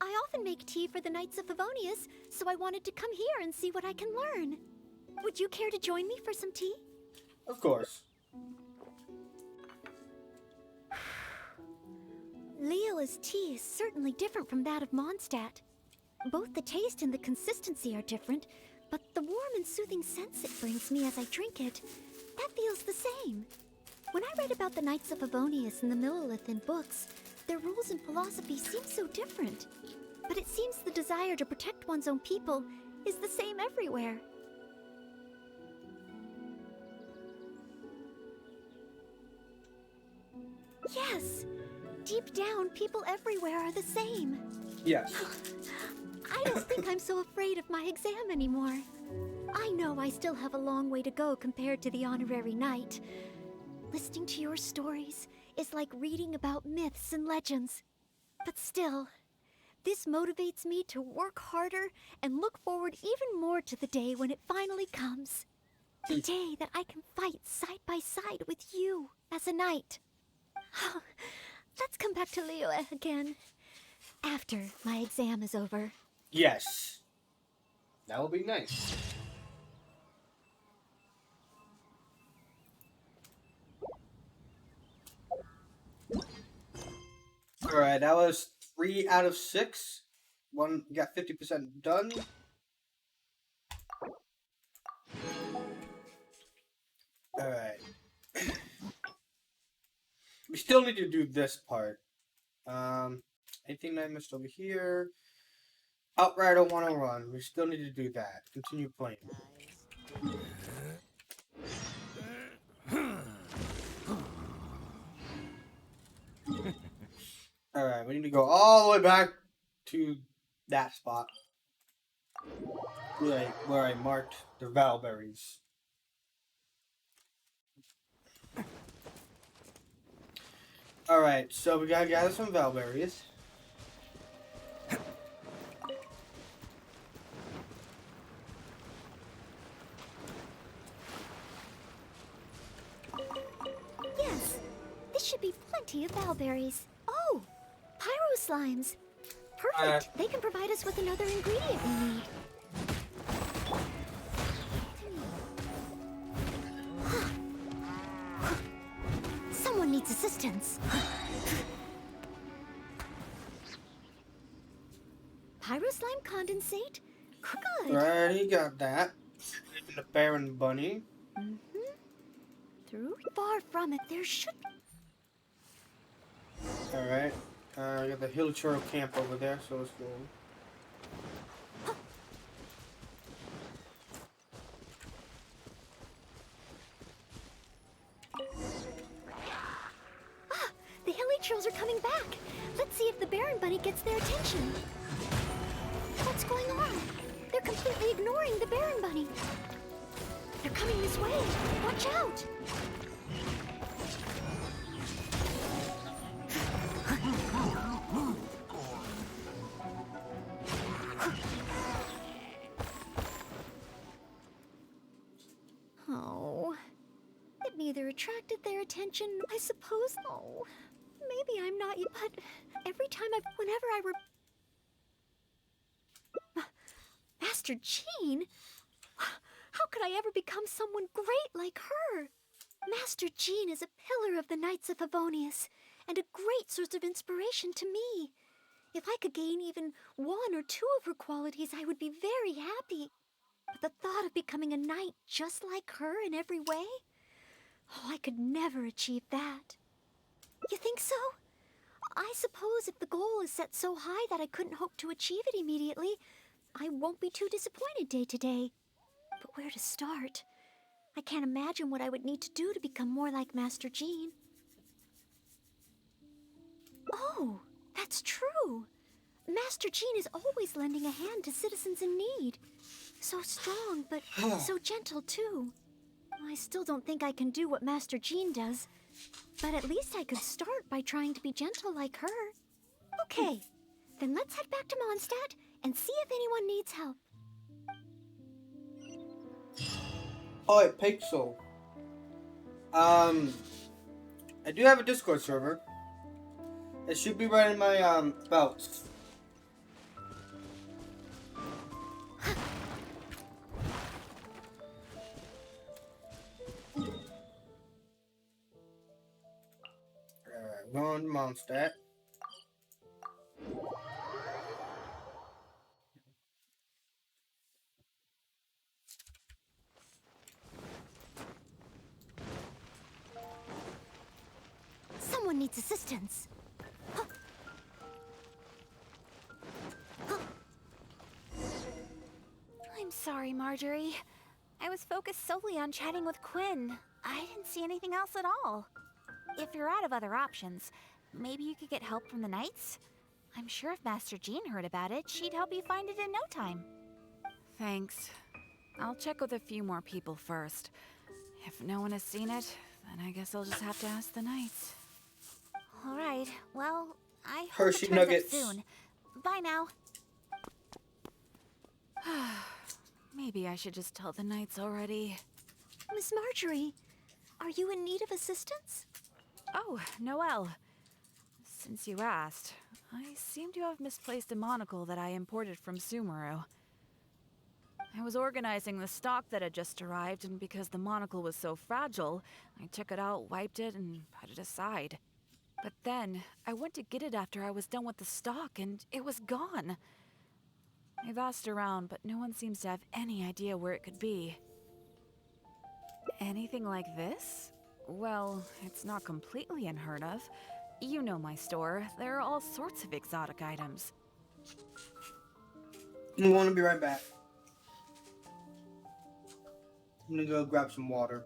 I often make tea for the Knights of Favonius, so I wanted to come here and see what I can learn. Would you care to join me for some tea? Of course. Leola's tea is certainly different from that of Mondstadt. Both the taste and the consistency are different, but the warm and soothing sense it brings me as I drink it, that feels the same. When I read about the Knights of Favonius and the Millelith in books, their rules and philosophy seem so different. But it seems the desire to protect one's own people is the same everywhere. Yes! Deep down, people everywhere are the same. Yes. I don't think I'm so afraid of my exam anymore. I know I still have a long way to go compared to the honorary knight. Listening to your stories is like reading about myths and legends. But still, this motivates me to work harder and look forward even more to the day when it finally comes. The day that I can fight side by side with you as a knight. Let's come back to Liyue again. After my exam is over. Yes. That will be nice. Alright, that was 3 out of 6. One got 50% done. Alright. We still need to do this part. Anything I missed over here? Outrider 101. We still need to do that. Continue playing. Alright, we need to go all the way back to that spot. Where I marked the Valberries. Alright, so we gotta gather some Valberries. Yes, this should be plenty of Valberries. Oh, Pyro Slimes. Perfect. They can provide us with another ingredient we need. Someone needs assistance. Pyro Slime condensate? Good. Alrighty, got that. And the Baron Bunny. Through far from it, there should be. Alright. I got the Hill Churro camp over there, so let's go. The hilly trolls are coming back. Let's see if the Baron Bunny gets their attention. What's going on? They're completely ignoring the Baron Bunny. They're coming this way. Watch out! Oh, it neither attracted their attention, I suppose. Oh, maybe I'm not, but every time whenever I Master Jean? How could I ever become someone great like her? Master Jean is a pillar of the Knights of Favonius, and a great source of inspiration to me. If I could gain even one or two of her qualities, I would be very happy. But the thought of becoming a knight just like her in every way? Oh, I could never achieve that. You think so? I suppose if the goal is set so high that I couldn't hope to achieve it immediately, I won't be too disappointed day to day. But where to start? I can't imagine what I would need to do to become more like Master Jean. Oh, that's true. Master Jean is always lending a hand to citizens in need. So strong, but so gentle too. I still don't think I can do what Master Jean does, but at least I could start by trying to be gentle like her. Okay, then let's head back to Mondstadt and see if anyone needs help. Oh, Pixel. I do have a Discord server. It should be right in my belts. Alright, going to Mondstadt. Someone needs assistance. I'm sorry, Marjorie. I was focused solely on chatting with Quinn. I didn't see anything else at all. If you're out of other options, maybe you could get help from the Knights? I'm sure if Master Jean heard about it, she'd help you find it in no time. Thanks. I'll check with a few more people first. If no one has seen it, then I guess I'll just have to ask the Knights. All right. Well, I hope Hershey it turns Nuggets. up soon. Bye now. Maybe I should just tell the Knights already. Miss Marjorie, are you in need of assistance? Oh, Noelle. Since you asked, I seem to have misplaced a monocle that I imported from Sumeru. I was organizing the stock that had just arrived, and because the monocle was so fragile, I took it out, wiped it, and put it aside. But then, I went to get it after I was done with the stock, and it was gone. I've asked around, but no one seems to have any idea where it could be. Anything like this? Well, it's not completely unheard of. You know my store. There are all sorts of exotic items. I'm going to be right back. I'm going to go grab some water.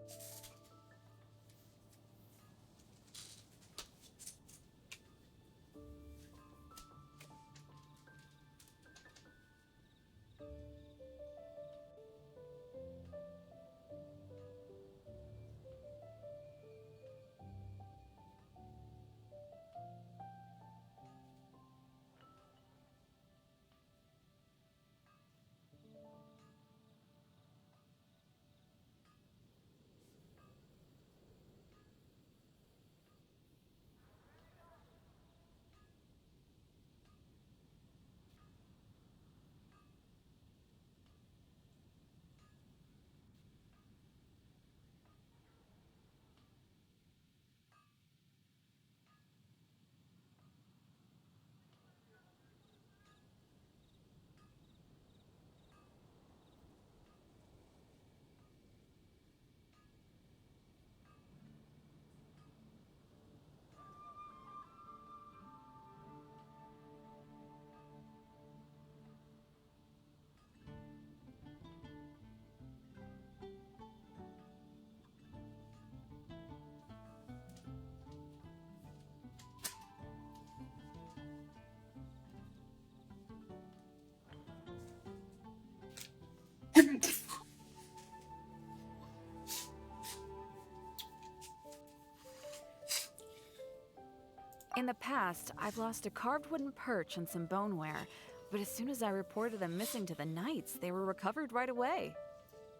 In the past, I've lost a carved wooden perch and some boneware, but as soon as I reported them missing to the Knights, they were recovered right away.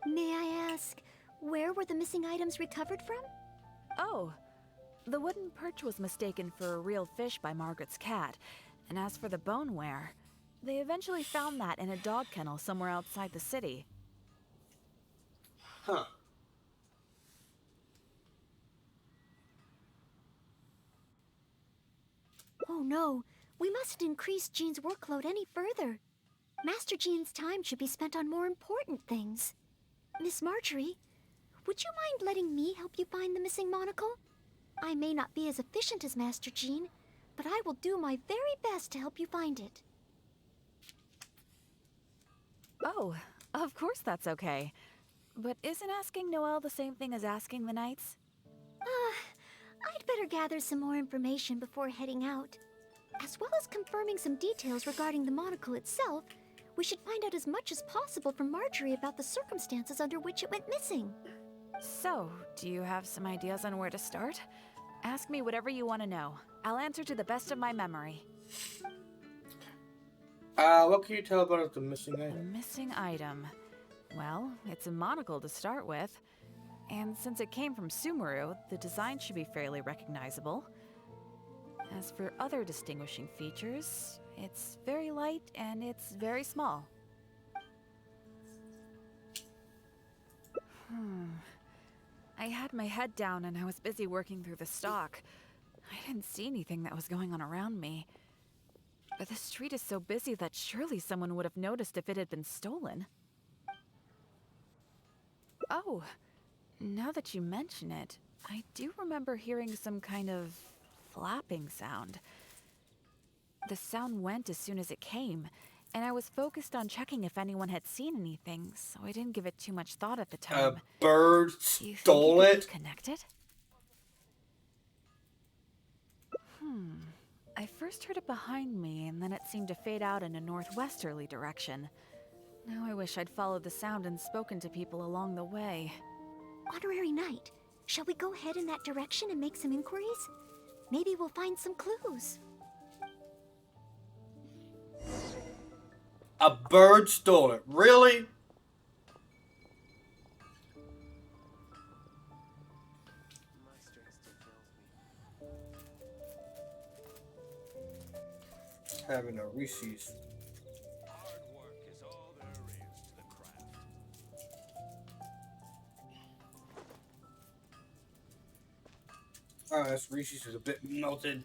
May I ask, where were the missing items recovered from? Oh, the wooden perch was mistaken for a real fish by Margaret's cat, and as for the boneware, they eventually found that in a dog kennel somewhere outside the city. Huh. Oh no, we mustn't increase Jean's workload any further. Master Jean's time should be spent on more important things. Miss Marjorie, would you mind letting me help you find the missing monocle? I may not be as efficient as Master Jean, but I will do my very best to help you find it. Oh, of course that's okay. But isn't asking Noelle the same thing as asking the Knights? I'd better gather some more information before heading out. As well as confirming some details regarding the monocle itself, we should find out as much as possible from Marjorie about the circumstances under which it went missing. So, do you have some ideas on where to start? Ask me whatever you want to know. I'll answer to the best of my memory. What can you tell about the missing The item? missing item. Well, it's a monocle to start with. And since it came from Sumeru, the design should be fairly recognizable. As for other distinguishing features, it's very light and it's very small. I had my head down and I was busy working through the stock. I didn't see anything that was going on around me. But the street is so busy that surely someone would have noticed if it had been stolen. Oh, now that you mention it, I do remember hearing some kind of flapping sound. The sound went as soon as it came, and I was focused on checking if anyone had seen anything, so I didn't give it too much thought at the time. A bird stole it? Connected? I first heard it behind me, and then it seemed to fade out in a northwesterly direction. Now I wish I'd followed the sound and spoken to people along the way. Honorary Knight, shall we go head in that direction and make some inquiries? Maybe we'll find some clues. A bird stole it. Really? Having a Reese's. Oh, this Reese's is a bit melted.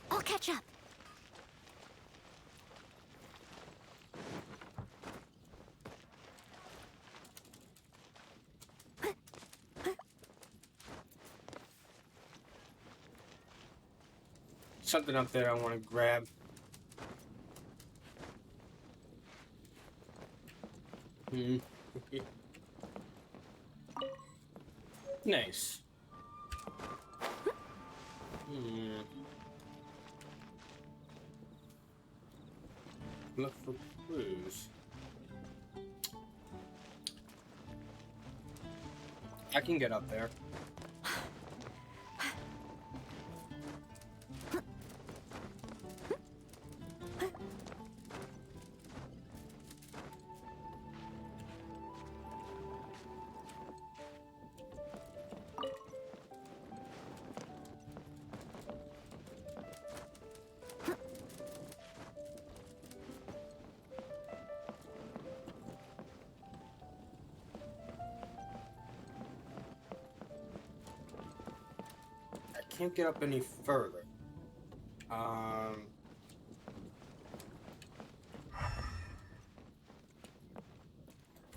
I'll catch up. Something up there I want to grab. Nice. Look for clues. I can get up there. Can't get up any further.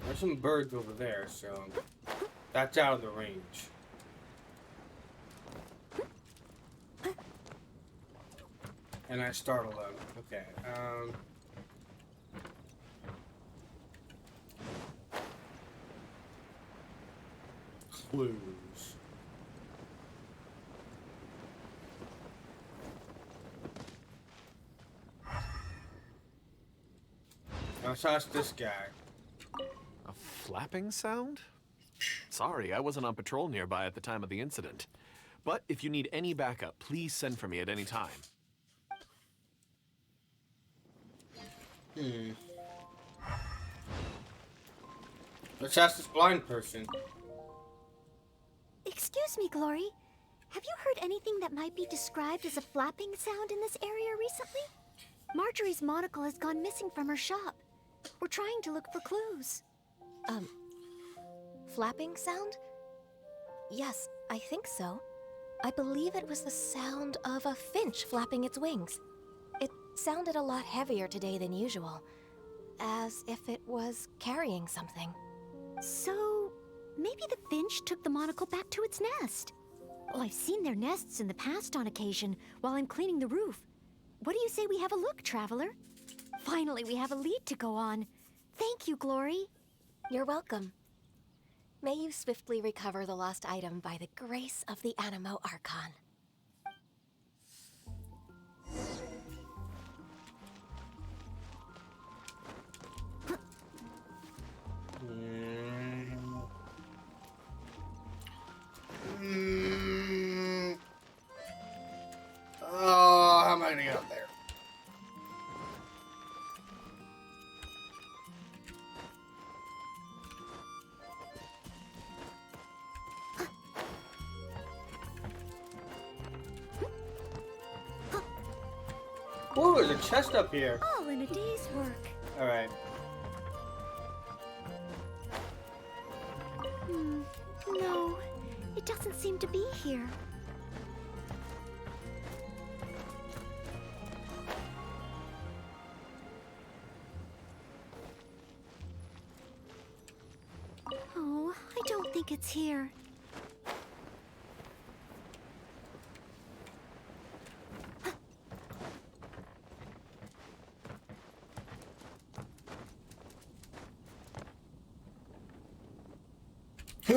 There's some birds over there, so that's out of the range. And I startled them. Okay. Clues. Let's ask this guy. A flapping sound? Sorry, I wasn't on patrol nearby at the time of the incident. But if you need any backup, please send for me at any time. Let's ask this blind person. Excuse me, Glory. Have you heard anything that might be described as a flapping sound in this area recently? Marjorie's monocle has gone missing from her shop. We're trying to look for clues. Flapping sound? Yes, I think so. I believe it was the sound of a finch flapping its wings. It sounded a lot heavier today than usual, as if it was carrying something. So, maybe the finch took the monocle back to its nest. Oh, I've seen their nests in the past on occasion while I'm cleaning the roof. What do you say we have a look, Traveler? Finally, we have a lead to go on. Thank you, Glory. You're welcome. May you swiftly recover the lost item by the grace of the Animo Archon. Oh, how am I gonna get up there? Ooh, there's a chest up here. All in a day's work. Alright. No, it doesn't seem to be here. Oh, I don't think it's here. We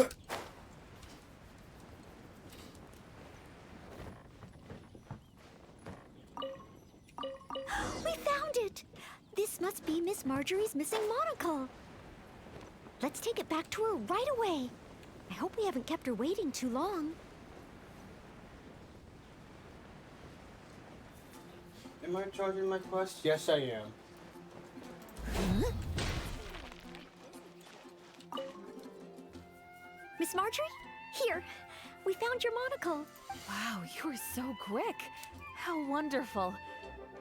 found it! This must be Miss Marjorie's missing monocle. Let's take it back to her right away. I hope we haven't kept her waiting too long. Am I charging my quest? Yes, I am. Huh? Miss Marjorie? Here, we found your monocle. Wow, you were so quick. How wonderful.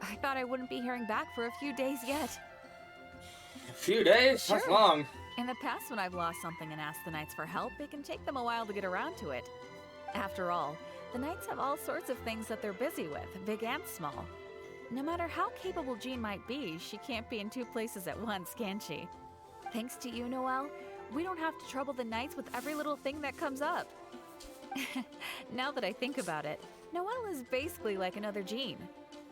I thought I wouldn't be hearing back for a few days yet. A few days? Sure. That's long. In the past, when I've lost something and asked the Knights for help, it can take them a while to get around to it. After all, the Knights have all sorts of things that they're busy with, big and small. No matter how capable Jean might be, she can't be in two places at once, can she? Thanks to you, Noelle, we don't have to trouble the Knights with every little thing that comes up. Now that I think about it, Noelle is basically like another Jean.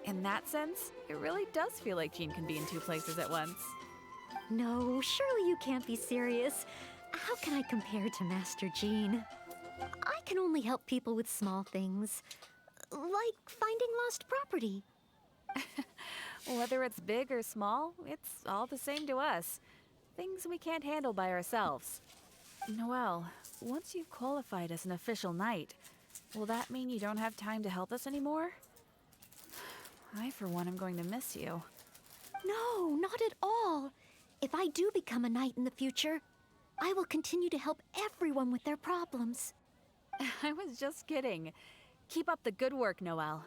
In that sense, it really does feel like Jean can be in two places at once. No, surely you can't be serious. How can I compare to Master Jean? I can only help people with small things, like finding lost property. Whether it's big or small, it's all the same to us. Things we can't handle by ourselves. Noelle, once you've qualified as an official knight, will that mean you don't have time to help us anymore? I, for one, am going to miss you. No, not at all. If I do become a knight in the future, I will continue to help everyone with their problems. I was just kidding. Keep up the good work, Noelle.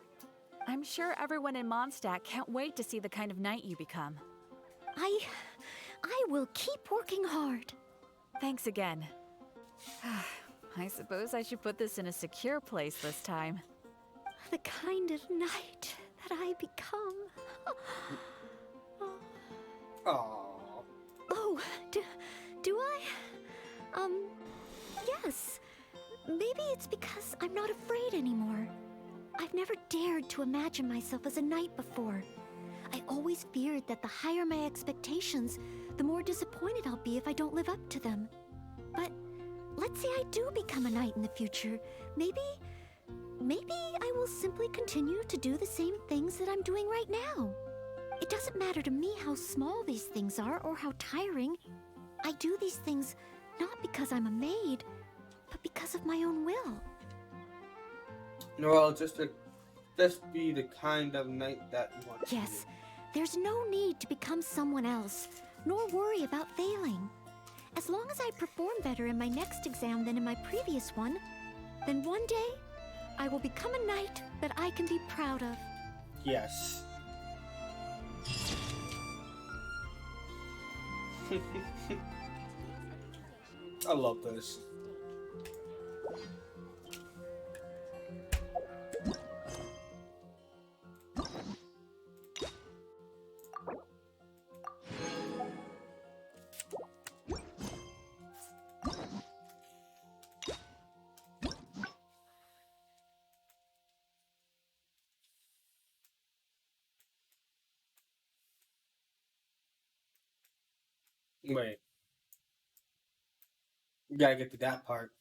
I'm sure everyone in Mondstadt can't wait to see the kind of knight you become. I will keep working hard. Thanks again. I suppose I should put this in a secure place this time. The kind of knight that I become. Oh, do I? Yes. Maybe it's because I'm not afraid anymore. I've never dared to imagine myself as a knight before. I always feared that the higher my expectations, the more disappointed I'll be if I don't live up to them. But let's say I do become a knight in the future. Maybe I will simply continue to do the same things that I'm doing right now. It doesn't matter to me how small these things are or how tiring. I do these things not because I'm a maid, but because of my own will. Noelle, just be the kind of knight that you want to Yes, there's no need to become someone else, nor worry about failing. As long as I perform better in my next exam than in my previous one, then one day I will become a knight that I can be proud of. be. Yes. I love this. Wait. You gotta get to that part.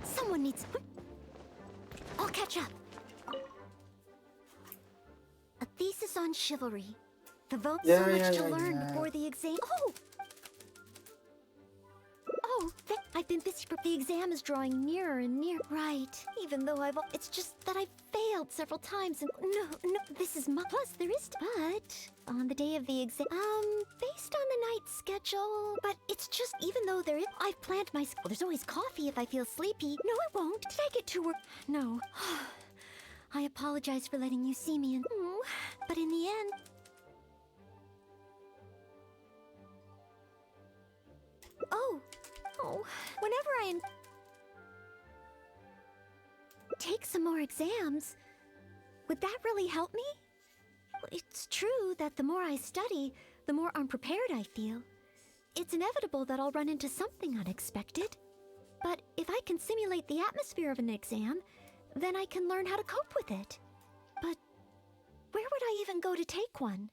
Someone needs... I'll catch up. A thesis on chivalry. The vote so much to learn before the exam. I've been busy. The exam is drawing nearer and nearer. Right. Even though it's just that I've failed several times and... No, this is my... Plus, there is... But... On the day of the exam... Based on the night schedule... But it's just... Even though there is... I've planned my... Well, there's always coffee if I feel sleepy. No, I won't. Did I get to work? No. I apologize for letting you see me and... But in the end... Whenever I take some more exams, would that really help me? It's true that the more I study, the more unprepared I feel. It's inevitable that I'll run into something unexpected. But if I can simulate the atmosphere of an exam, then I can learn how to cope with it. But where would I even go to take one?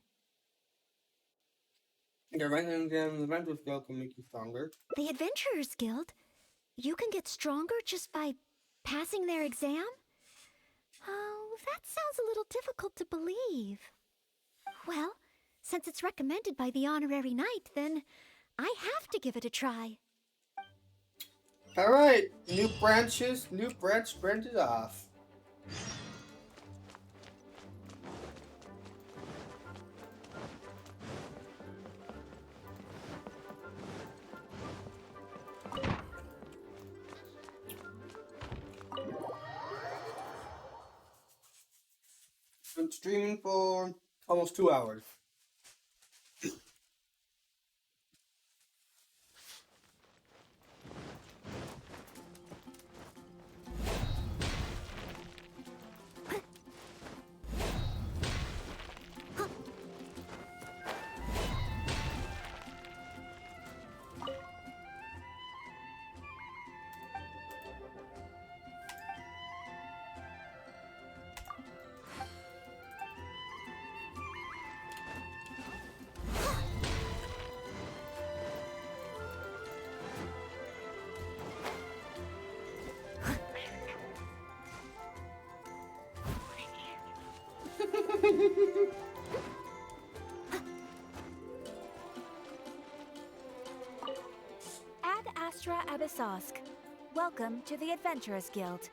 The Adventurers Guild can make you stronger. The Adventurers Guild? You can get stronger just by passing their exam? Oh, that sounds a little difficult to believe. Well, since it's recommended by the honorary knight, then I have to give it a try. Alright, new branch branches off. Been streaming for almost 2 hours. Ad Astra Abyssosque. Welcome to the Adventurers Guild.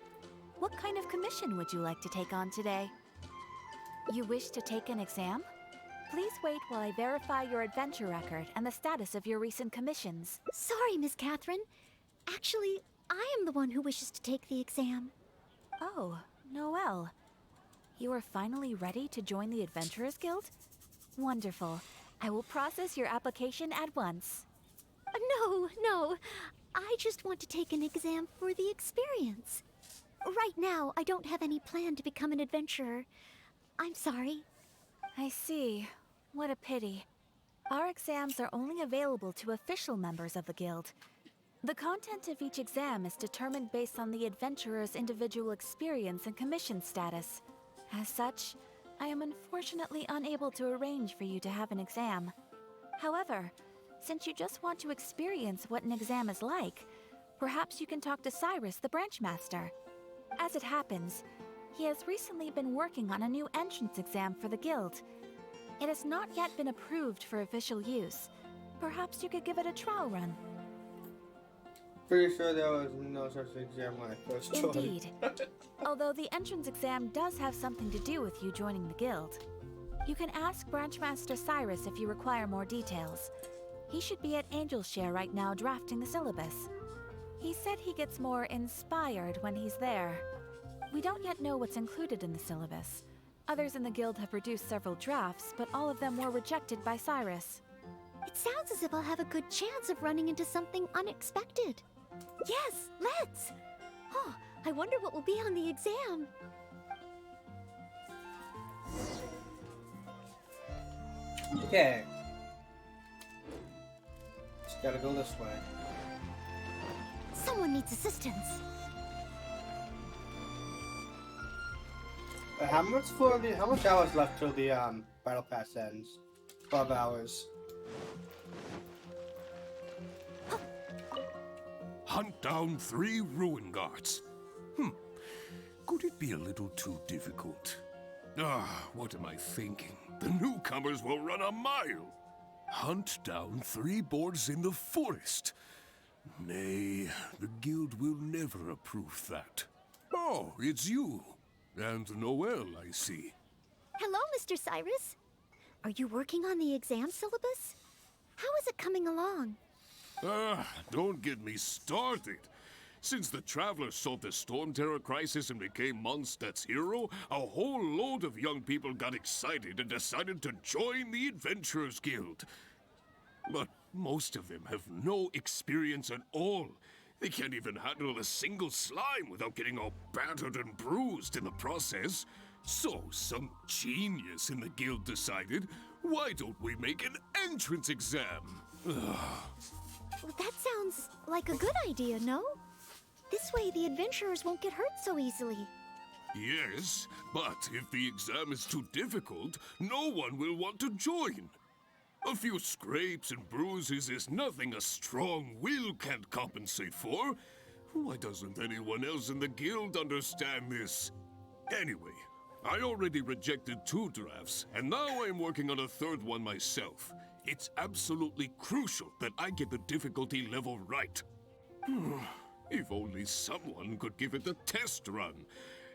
What kind of commission would you like to take on today? You wish to take an exam? Please wait while I verify your adventure record and the status of your recent commissions. Sorry, Miss Catherine. Actually, I am the one who wishes to take the exam. Oh, Noelle. You are finally ready to join the Adventurers Guild? Wonderful. I will process your application at once. No. I just want to take an exam for the experience. Right now, I don't have any plan to become an adventurer. I'm sorry. I see. What a pity. Our exams are only available to official members of the guild. The content of each exam is determined based on the adventurer's individual experience and commission status. As such, I am unfortunately unable to arrange for you to have an exam. However, since you just want to experience what an exam is like, perhaps you can talk to Cyrus, the branch master. As it happens, he has recently been working on a new entrance exam for the guild. It has not yet been approved for official use. Perhaps you could give it a trial run. Pretty sure there was no such exam when I first joined. Indeed. Although the entrance exam does have something to do with you joining the guild. You can ask Branchmaster Cyrus if you require more details. He should be at Angelshare right now drafting the syllabus. He said he gets more inspired when he's there. We don't yet know what's included in the syllabus. Others in the guild have produced several drafts, but all of them were rejected by Cyrus. It sounds as if I'll have a good chance of running into something unexpected. Yes, let's! Oh, I wonder what will be on the exam. Okay. Just gotta go this way. Someone needs assistance. How much hours left till the battle pass ends? 12 hours. Hunt down 3 ruin guards. Could it be a little too difficult? What am I thinking? The newcomers will run a mile. Hunt down 3 boars in the forest. Nay, the guild will never approve that. Oh, it's you. And Noelle, I see. Hello, Mr. Cyrus. Are you working on the exam syllabus? How is it coming along? Don't get me started. Since the Traveler solved the Storm Terror crisis and became Mondstadt's hero, a whole load of young people got excited and decided to join the Adventurers Guild. But most of them have no experience at all. They can't even handle a single slime without getting all battered and bruised in the process. So some genius in the guild decided, why don't we make an entrance exam? Well, that sounds like a good idea, no? This way the adventurers won't get hurt so easily. Yes, but if the exam is too difficult, no one will want to join. A few scrapes and bruises is nothing a strong will can't compensate for. Why doesn't anyone else in the guild understand this? Anyway, I already rejected 2 drafts, and now I'm working on a 3rd one myself. It's absolutely crucial that I get the difficulty level right. If only someone could give it a test run.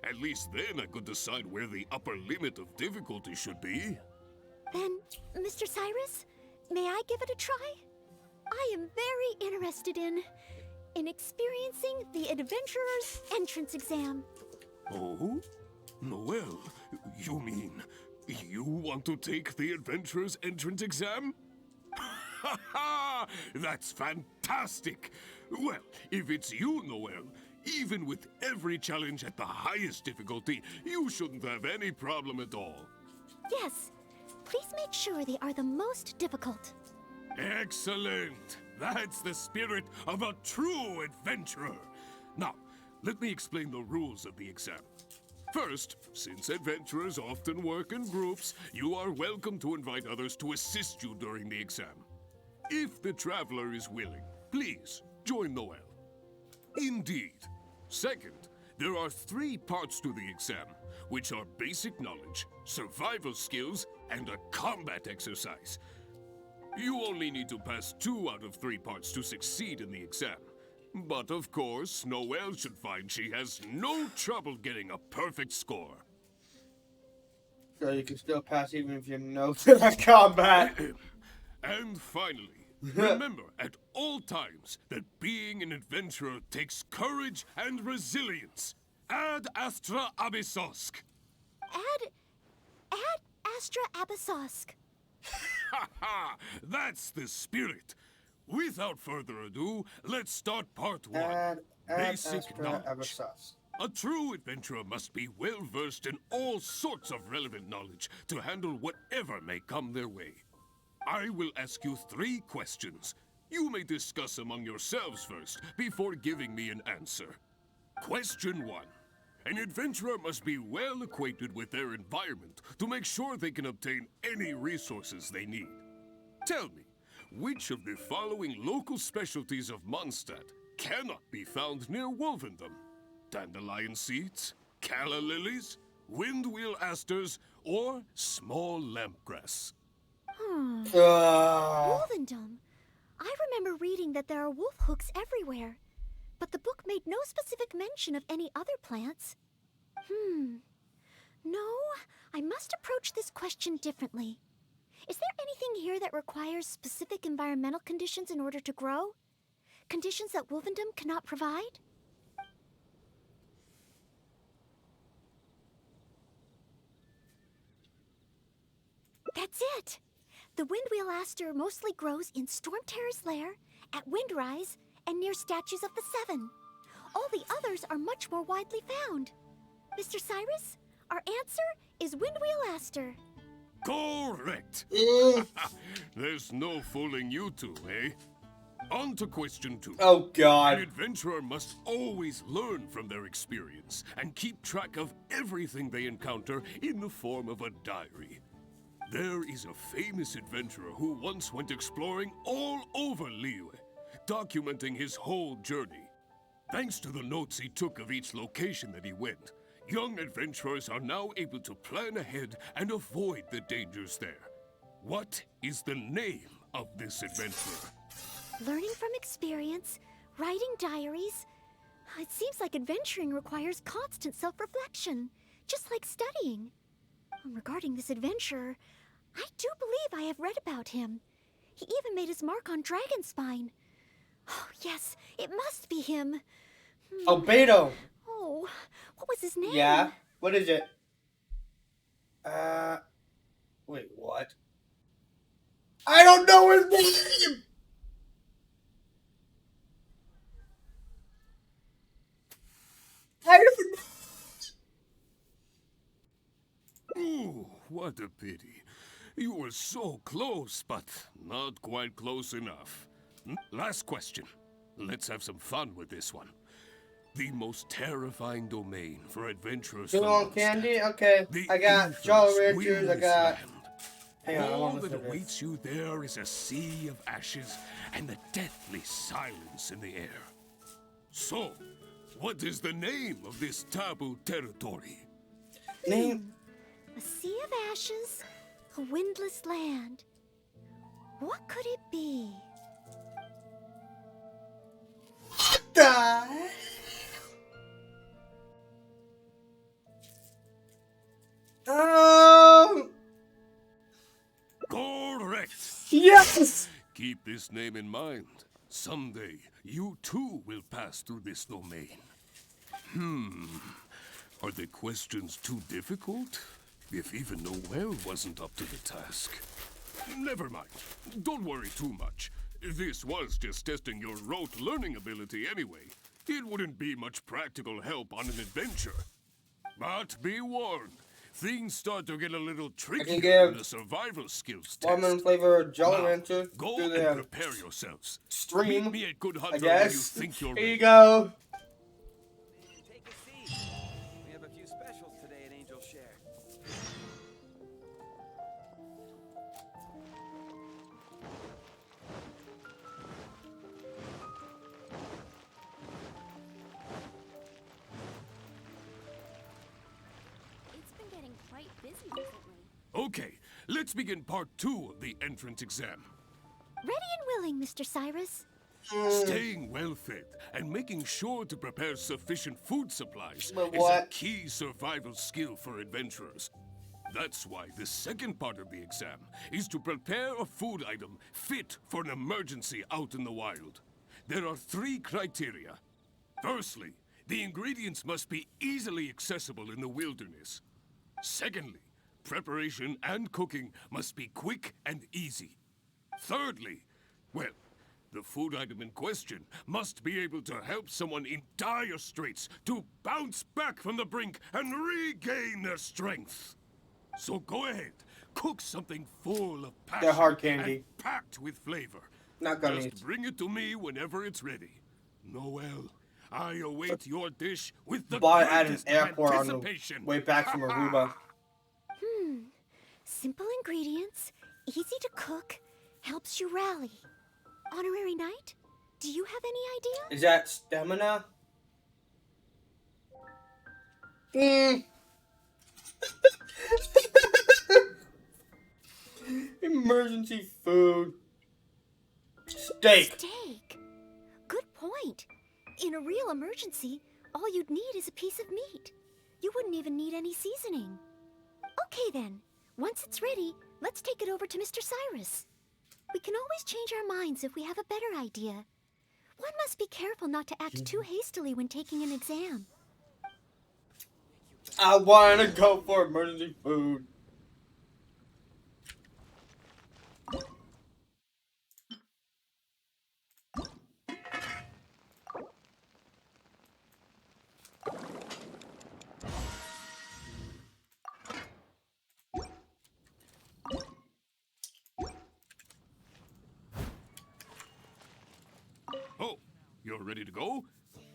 At least then I could decide where the upper limit of difficulty should be. Then, Mr. Cyrus, may I give it a try? I am very interested in experiencing the Adventurer's entrance exam. Oh? Noelle, you mean you want to take the Adventurer's entrance exam? Ha ha! That's fantastic! Well, if it's you, Noelle, even with every challenge at the highest difficulty, you shouldn't have any problem at all. Yes. Please make sure they are the most difficult. Excellent! That's the spirit of a true adventurer. Now, let me explain the rules of the exam. First, since adventurers often work in groups, you are welcome to invite others to assist you during the exam. If the traveler is willing, please join Noelle. Indeed. Second, there are 3 parts to the exam, which are basic knowledge, survival skills, and a combat exercise. You only need to pass 2 out of 3 parts to succeed in the exam. But of course, Noelle should find she has no trouble getting a perfect score. So you can still pass even if you know the combat. And finally, remember at all times that being an adventurer takes courage and resilience. Ad Astra Abyssosk. Ad Astra Abyssosk. Ha ha! That's the spirit. Without further ado, let's start part 1. Add Basic extra knowledge. episodes. A true adventurer must be well versed in all sorts of relevant knowledge to handle whatever may come their way. I will ask you 3 questions. You may discuss among yourselves first before giving me an answer. Question 1. An adventurer must be well acquainted with their environment to make sure they can obtain any resources they need. Tell me, which of the following local specialties of Mondstadt cannot be found near Wolvendom? Dandelion seeds, calla lilies, windwheel asters, or small lampgrass? Wolvendom. I remember reading that there are wolf hooks everywhere, but the book made no specific mention of any other plants. No, I must approach this question differently. Is there anything here that requires specific environmental conditions in order to grow? Conditions that Wolvendom cannot provide? That's it! The windwheel aster mostly grows in Storm Terror's lair, at Windrise, and near statues of the Seven. All the others are much more widely found. Mr. Cyrus, our answer is windwheel aster. Correct! There's no fooling you two, eh? On to question 2. Oh, God. An adventurer must always learn from their experience and keep track of everything they encounter in the form of a diary. There is a famous adventurer who once went exploring all over Liyue, documenting his whole journey. Thanks to the notes he took of each location that he went, young adventurers are now able to plan ahead and avoid the dangers there. What is the name of this adventurer? Learning from experience, writing diaries. It seems like adventuring requires constant self-reflection, just like studying. Regarding this adventurer, I do believe I have read about him. He even made his mark on Dragonspine. Oh, yes, it must be him. Oh, Beto. Oh, what was his name? Yeah. What is it? Wait, what? I don't know his name! I don't know. Ooh, what a pity. You were so close, but not quite close enough. Last question. Let's have some fun with this one. The most terrifying domain for adventurers. You want candy? Okay. I got Jolly Ranchers, I got... Hang on, I All want to that listen to this. awaits you there is a sea of ashes and the deathly silence in the air. So, what is the name of this taboo territory? Name? A sea of ashes, a windless land. What could it be? Correct! Yes! Keep this name in mind. Someday, you too will pass through this domain. Are the questions too difficult? If even Noelle wasn't up to the task. Never mind. Don't worry too much. This was just testing your rote learning ability anyway. It wouldn't be much practical help on an adventure. But be warned, things start to get a little trickier in the survival skills test. Lemon flavor Jolly Rancher. Go Do and the prepare yourselves. stream, Meet me at Good I Hunter when you guess. think you're Here you ready. go. Take a seat. We have a few specials today at Angel Share. It's been getting quite busy recently. Okay, let's begin part 2 of the entrance exam. Ready and willing, Mr. Cyrus. Staying well fed and making sure to prepare sufficient food supplies But is a what? key survival skill for adventurers. That's why the second part of the exam is to prepare a food item fit for an emergency out in the wild. There are 3 criteria. Firstly, the ingredients must be easily accessible in the wilderness. Secondly, preparation and cooking must be quick and easy. Thirdly, well, The food item in question must be able to help someone in dire straits to bounce back from the brink and regain their strength. So go ahead, cook something full of passion They're hard candy. and packed with flavor. Not gummies. Just bring it to me whenever it's ready. Noelle, I await your dish with the Bought at an greatest airport on the anticipation. way back from Aruba. Simple ingredients, easy to cook, helps you rally. Honorary Knight, do you have any idea? Is that stamina? Mm. Emergency food. Steak. Steak. Good point. In a real emergency, all you'd need is a piece of meat. You wouldn't even need any seasoning. Okay then, once it's ready, let's take it over to Mr. Cyrus. We can always change our minds if we have a better idea. One must be careful not to act too hastily when taking an exam. I want to go for emergency food. Oh, you're ready to go?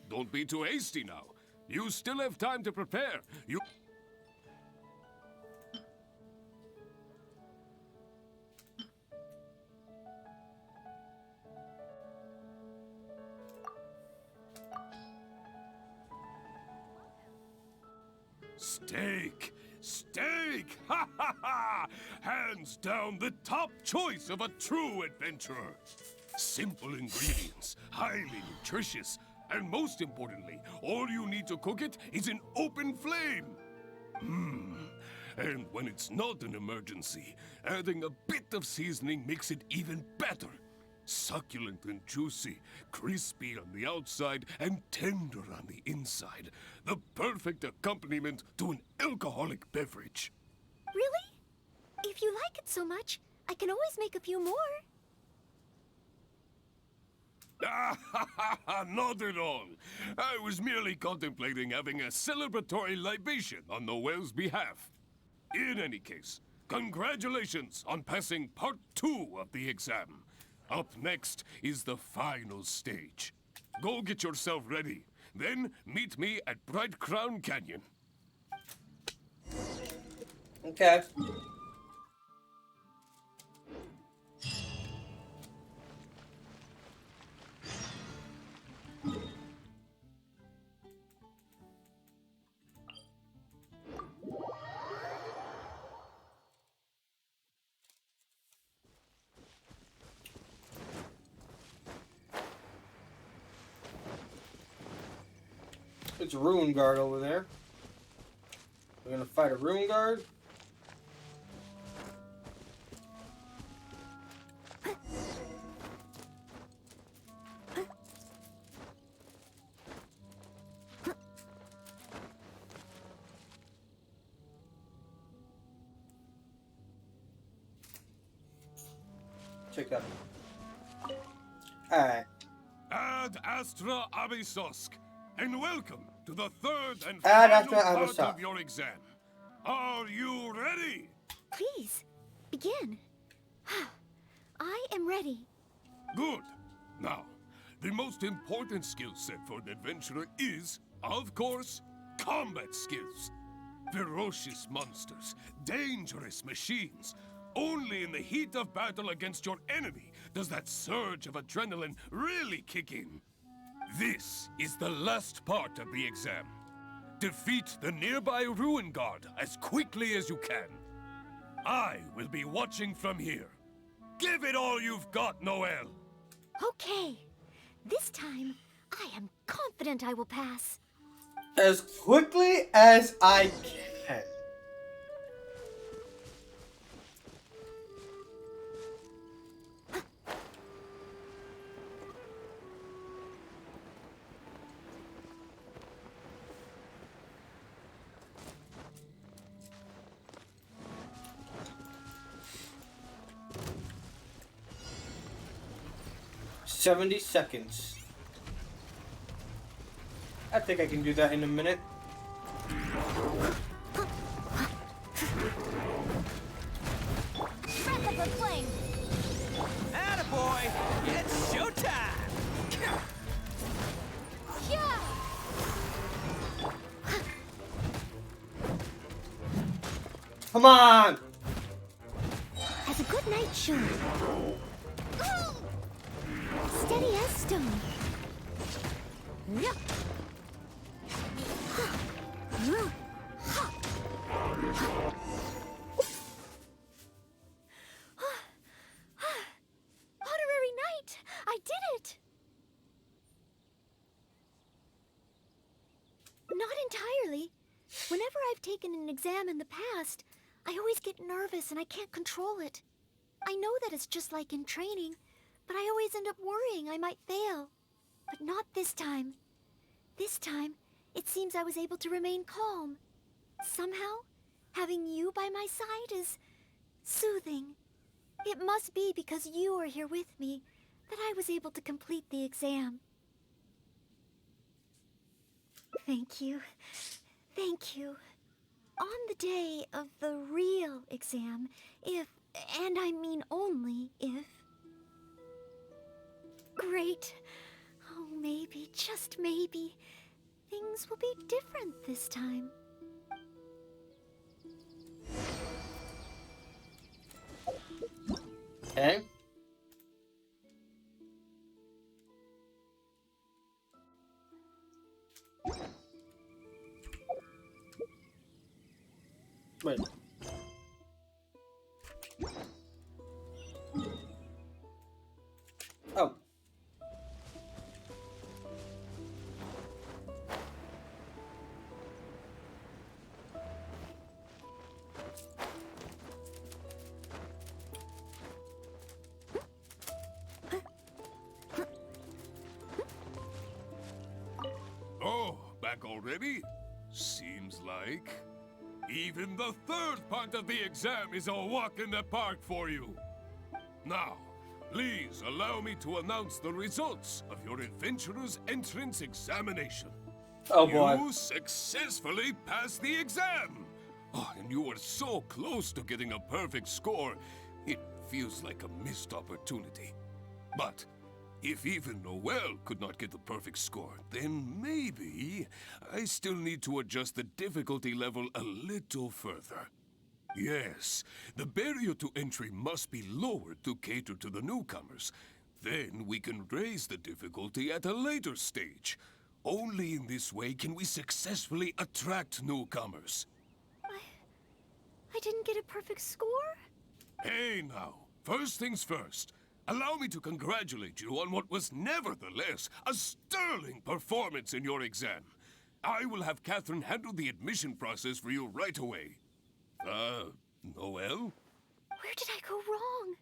Don't be too hasty now. You still have time to prepare. You... Steak! Steak! Ha ha ha! Hands down the top choice of a true adventurer. Simple ingredients, highly nutritious, and most importantly, all you need to cook it is an open flame. And when it's not an emergency, adding a bit of seasoning makes it even better. Succulent and juicy, crispy on the outside and tender on the inside. The perfect accompaniment to an alcoholic beverage. Really? If you like it so much, I can always make a few more. Not at all. I was merely contemplating having a celebratory libation on Noelle's behalf. In any case, congratulations on passing part 2 of the exam. Up next is the final stage. Go get yourself ready. Then meet me at Bright Crown Canyon. Okay. It's a Ruin Guard over there. We're gonna fight a Ruin Guard. Check that. Alright. Ad Astra Abyssosk, and welcome to the third and Ad final Astra part Abyssosk. of your exam. Are you ready? Please, begin. I am ready. Good. Now, the most important skill set for an adventurer is, of course, combat skills. Ferocious monsters, dangerous machines. Only in the heat of battle against your enemy does that surge of adrenaline really kick in. This is the last part of the exam. Defeat the nearby Ruin Guard as quickly as you can. I will be watching from here. Give it all you've got, Noelle. Okay. This time, I am confident I will pass. As quickly as I can. 70 seconds. I think I can do that in a minute. Breath of the flame! Attaboy! It's showtime! Yeah! Come on! As a good knight should. Steady as stone. Yeah. Honorary knight! I did it! Not entirely. Whenever I've taken an exam in the past, I always get nervous and I can't control it. I know that it's just like in training, but I always end up worrying I might fail. But not this time. This time, it seems I was able to remain calm. Somehow, having you by my side is soothing. It must be because you are here with me that I was able to complete the exam. Thank you. Thank you. On the day of the real exam, if, and I mean only if... Great. Oh, maybe, just maybe, things will be different this time. Okay. Wait. Oh. Oh, back already? Seems like. Even the third part of the exam is a walk in the park for you. Now, please allow me to announce the results of your adventurer's entrance examination. Oh boy. You successfully passed the exam! Oh, and you were so close to getting a perfect score, it feels like a missed opportunity. But if even Noelle could not get the perfect score, then maybe I still need to adjust the difficulty level a little further. Yes, the barrier to entry must be lowered to cater to the newcomers. Then we can raise the difficulty at a later stage. Only in this way can we successfully attract newcomers. I didn't get a perfect score? Hey now, first things first. Allow me to congratulate you on what was nevertheless a sterling performance in your exam. I will have Catherine handle the admission process for you right away. Noelle? Where did I go wrong?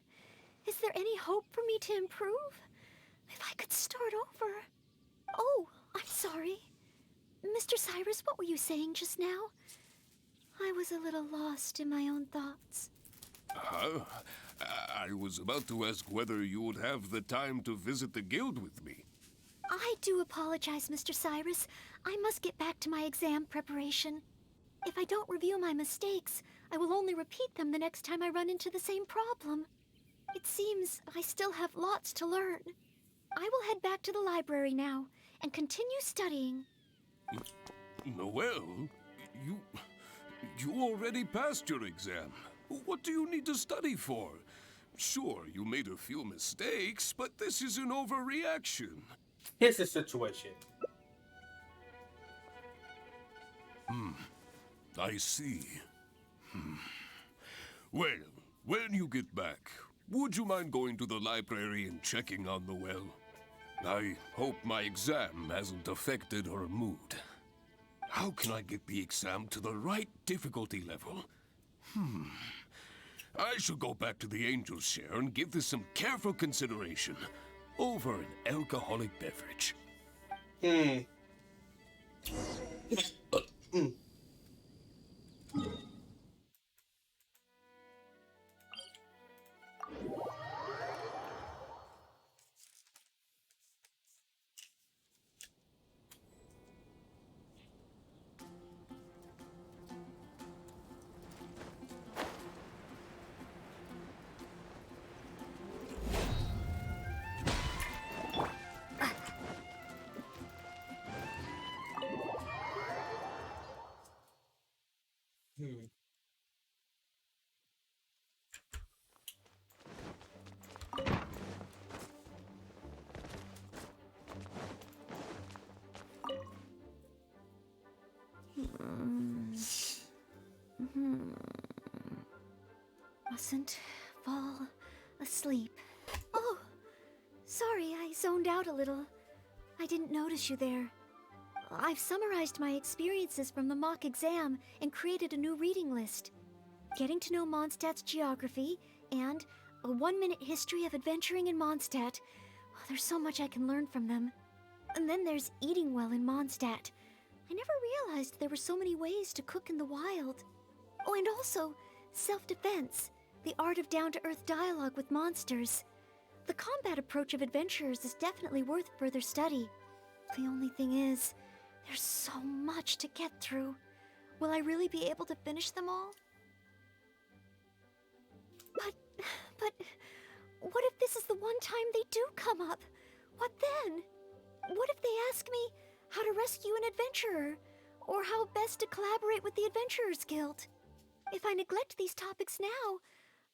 Is there any hope for me to improve? If I could start over. Oh, I'm sorry. Mr. Cyrus, what were you saying just now? I was a little lost in my own thoughts. I was about to ask whether you would have the time to visit the guild with me. I do apologize, Mr. Cyrus. I must get back to my exam preparation. If I don't review my mistakes, I will only repeat them the next time I run into the same problem. It seems I still have lots to learn. I will head back to the library now and continue studying. Noelle, you already passed your exam. What do you need to study for? Sure, you made a few mistakes, but this is an overreaction. Here's the situation. I see. Well, when you get back, would you mind going to the library and checking on Noelle? I hope my exam hasn't affected her mood. How can I get the exam to the right difficulty level? I should go back to the Angel's Share and give this some careful consideration over an alcoholic beverage. Mustn't fall asleep. Oh, sorry, I zoned out a little. I didn't notice you there. I've summarized my experiences from the mock exam and created a new reading list. Getting to know Mondstadt's geography and a 1-minute history of adventuring in Mondstadt. Oh, there's so much I can learn from them. And then there's eating well in Mondstadt. I never realized there were so many ways to cook in the wild. Oh, and also self-defense, the art of down-to-earth dialogue with monsters. The combat approach of adventurers is definitely worth further study. The only thing is, there's so much to get through. Will I really be able to finish them all? But, what if this is the one time they do come up? What then? What if they ask me how to rescue an adventurer? Or how best to collaborate with the Adventurers Guild? If I neglect these topics now,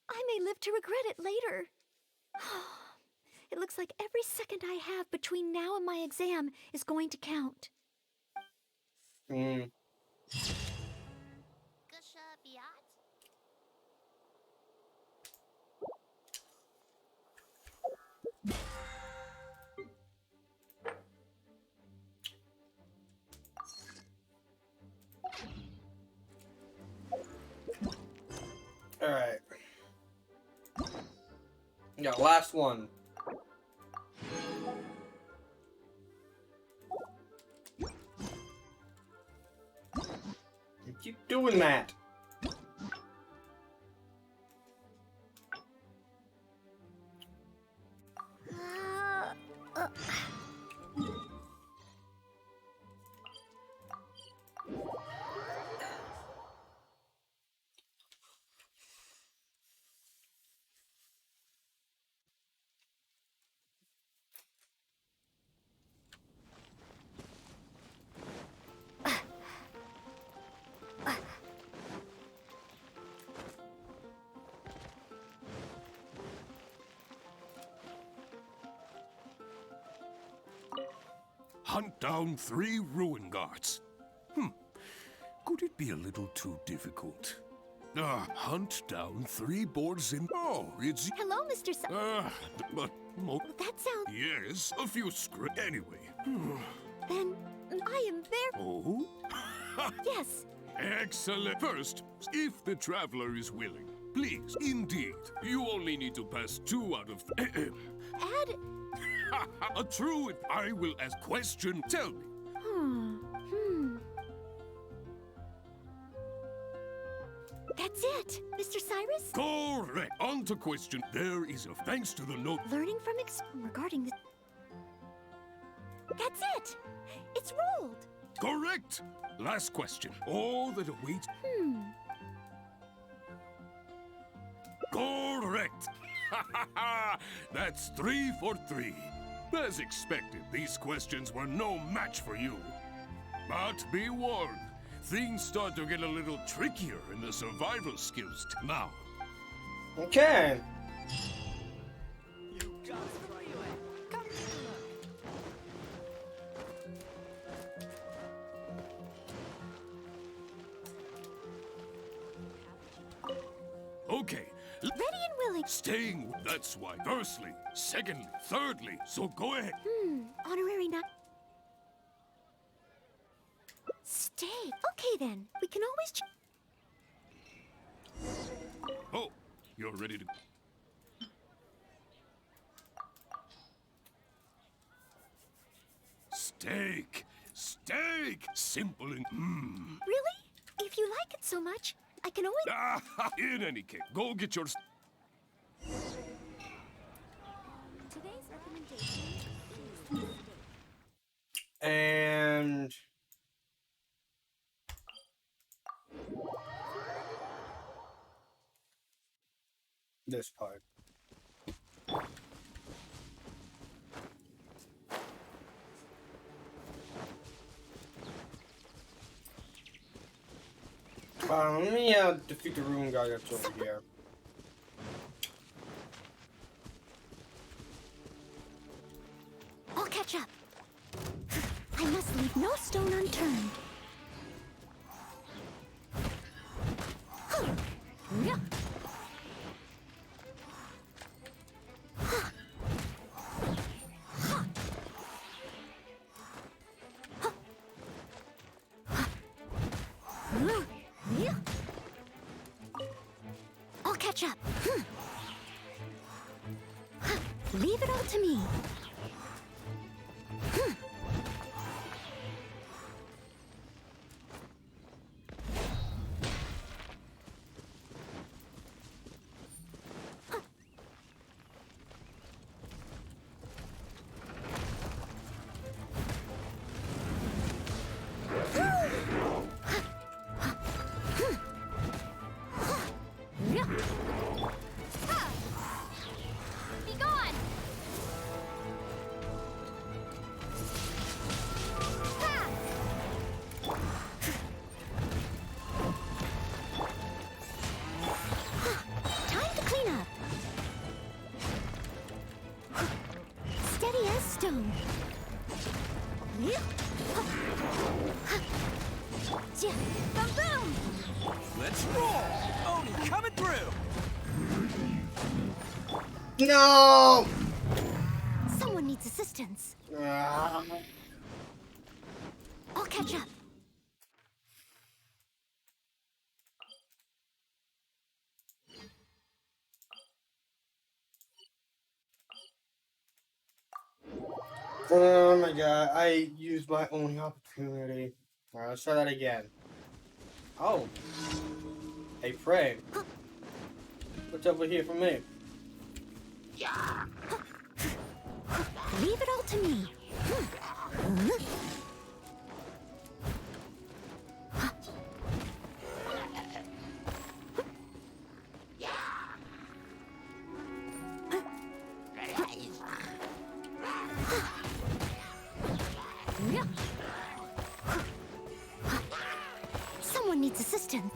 I may live to regret it later. It looks like every second I have between now and my exam is going to count. Alright. Yeah, last one. You keep doing that. Hunt down 3 ruin guards. Could it be a little too difficult? Hunt down 3 boards in... Oh, it's... Hello, Mr. But... That sounds... Yes, a few script... Anyway. Then, I am very... Oh? Yes. Excellent. First, if the traveler is willing, please, indeed, you only need to pass 2 out of... Add... A true... I will ask question. Tell me. That's it, Mr. Cyrus? Correct. On to question. There is a... Thanks to the note... Learning from regarding the... That's it! It's rolled! Correct. Last question. All that awaits... Correct. That's 3 for 3. As expected, these questions were no match for you. But be warned, things start to get a little trickier in the survival skills now. Okay. Okay. Ready and willing. Staying, that's why. Firstly, secondly, thirdly, so go ahead. Honorary not... Stay. Okay then, we can always... Oh, you're ready to... Steak! Steak! Simple and... Really? If you like it so much, I can always... In any case, go get your... Today's recommendation is... And... this part. Let me defeat the ruin guy that's over here. I'll catch up. I must leave no stone unturned. catch up. Leave it all to me. Be gone! Time to clean up. Steady as stone. Boom, boom! Let's roll! Oni coming through! No! Someone needs assistance. Ah. I'll catch up. Oh my god, I used my only opportunity. Alright, let's try that again. Oh. Hey, Prey. What's over here for me? Leave it all to me. Someone needs assistance.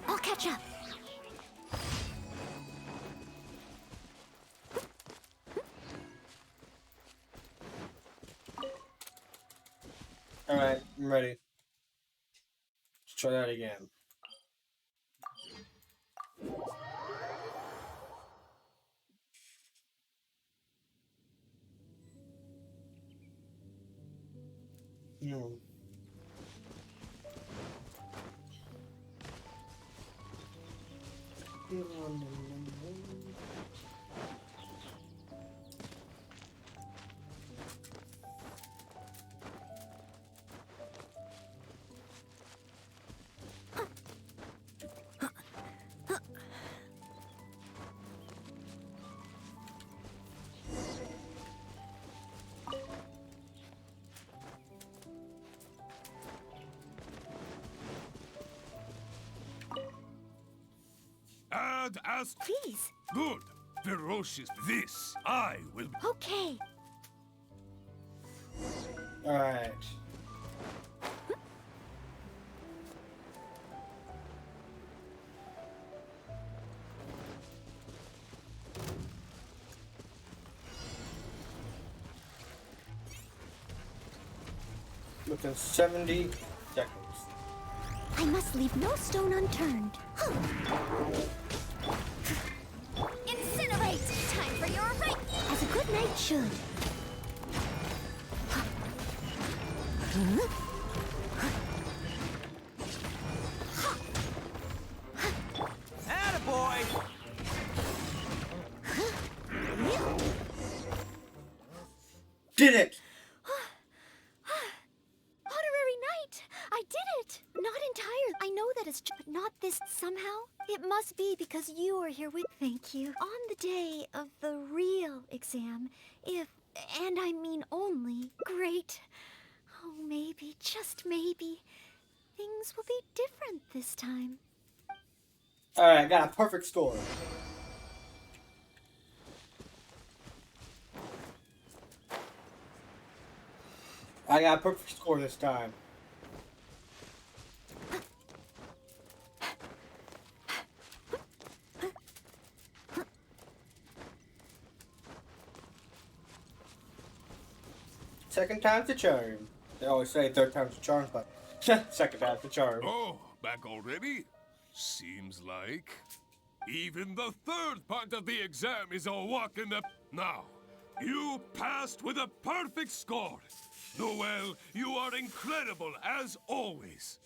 I'll catch up. Alright, I'm ready. Let's try that again. No. And as Please. good, ferocious, this I will. Okay. Alright. Within 70 seconds. I must leave no stone unturned. Incinerate! Time for your right! As a good knight should. Attaboy! Did it! Honorary knight! I did it! Not entirely. I know that it's but not this somehow. It must be because you are here with. Thank you. On the day of the real exam, if, and I mean only, great. Oh, maybe, just maybe, things will be different this time. Alright, I got a perfect score. I got a perfect score this time. Second time's the charm. They always say third time's the charm, but second time's the charm. Oh, back already? Seems like. Even the third part of the exam is a walk in the... Now, you passed with a perfect score. Noelle, you are incredible as always.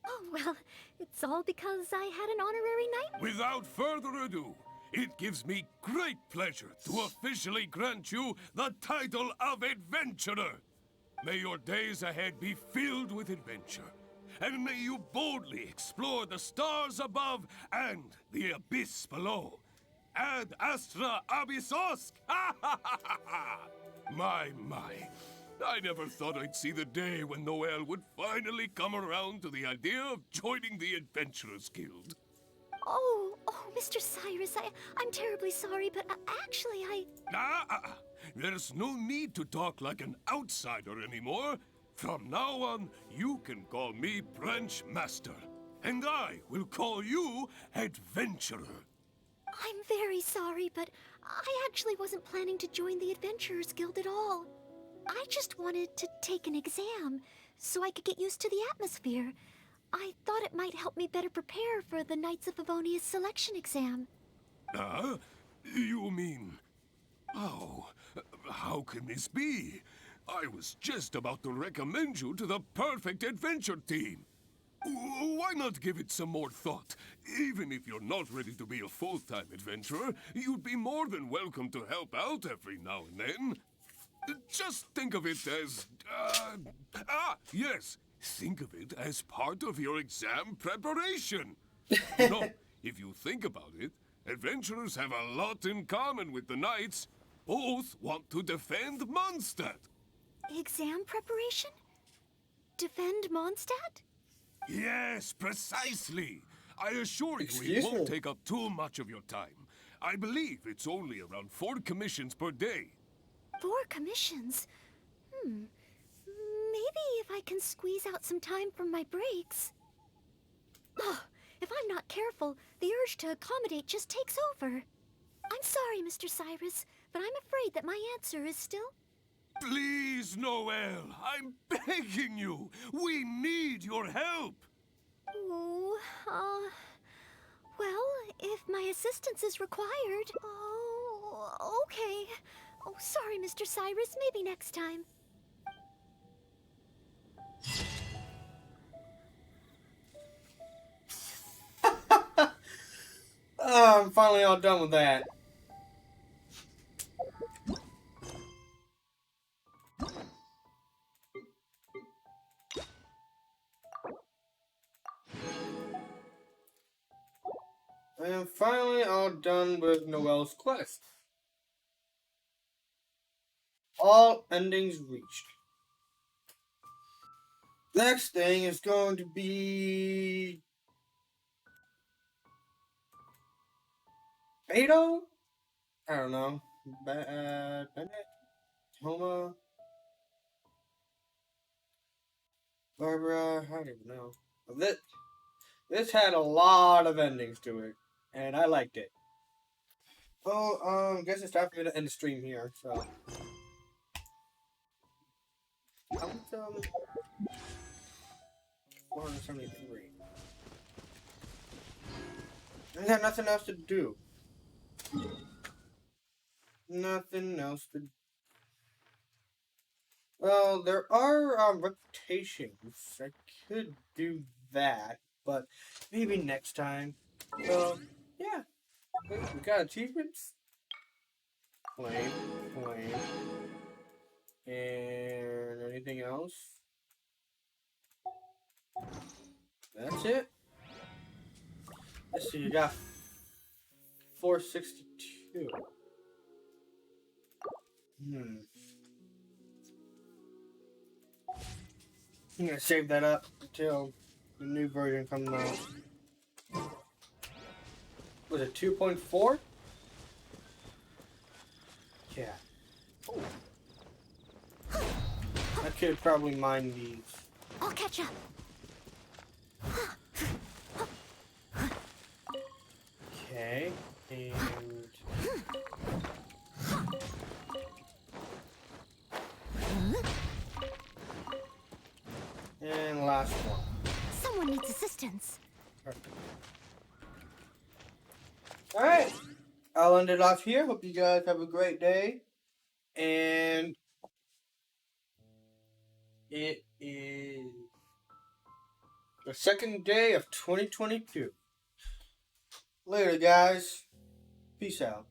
Oh, well, it's all because I had an honorary knight. Without further ado, it gives me great pleasure to officially grant you the title of Adventurer. May your days ahead be filled with adventure, and may you boldly explore the stars above and the abyss below. Ad astra abyssosk! My. I never thought I'd see the day when Noelle would finally come around to the idea of joining the Adventurers Guild. Oh, Mr. Cyrus, I'm terribly sorry, but actually There's no need to talk like an outsider anymore. From now on, you can call me Branch Master, and I will call you Adventurer. I'm very sorry, but I actually wasn't planning to join the Adventurers Guild at all. I just wanted to take an exam so I could get used to the atmosphere. I thought it might help me better prepare for the Knights of Favonia's selection exam. You mean... Oh, how can this be? I was just about to recommend you to the perfect adventure team. Why not give it some more thought? Even if you're not ready to be a full-time adventurer, you'd be more than welcome to help out every now and then. Just think of it as... yes. Think of it as part of your exam preparation. No, if you think about it, adventurers have a lot in common with the knights. Both want to defend Mondstadt. Exam preparation? Defend Mondstadt? Yes, precisely. I assure you it won't take up too much of your time. I believe it's only around 4 commissions per day. 4 commissions? Maybe if I can squeeze out some time from my breaks. Oh, if I'm not careful, the urge to accommodate just takes over. I'm sorry, Mr. Cyrus, but I'm afraid that my answer is still... Please, Noelle, I'm begging you. We need your help. Oh, well, if my assistance is required... Oh, okay. Oh, sorry, Mr. Cyrus, maybe next time. I'm finally all done with that. I am finally all done with Noelle's quest. All endings reached. Next thing is going to be... Beto? I don't know. Bennett? Homa? Barbara? I don't even know. This had a lot of endings to it, and I liked it. Well, guess it's time for me to end the stream here, so... 473. I got nothing else to do. Nothing else to do. Well, there are reputations. I could do that, but maybe next time. So, yeah. We got achievements. Flame. And anything else? That's it. Let's see, you got 462. I'm gonna save that up until the new version comes out. Was it 2.4? Yeah. Oh. I could probably mine these. I'll catch up. Okay, and last one. Someone needs assistance. Perfect. Alright. I'll end it off here. Hope you guys have a great day. And it is the second day of 2022. Later, guys. Peace out.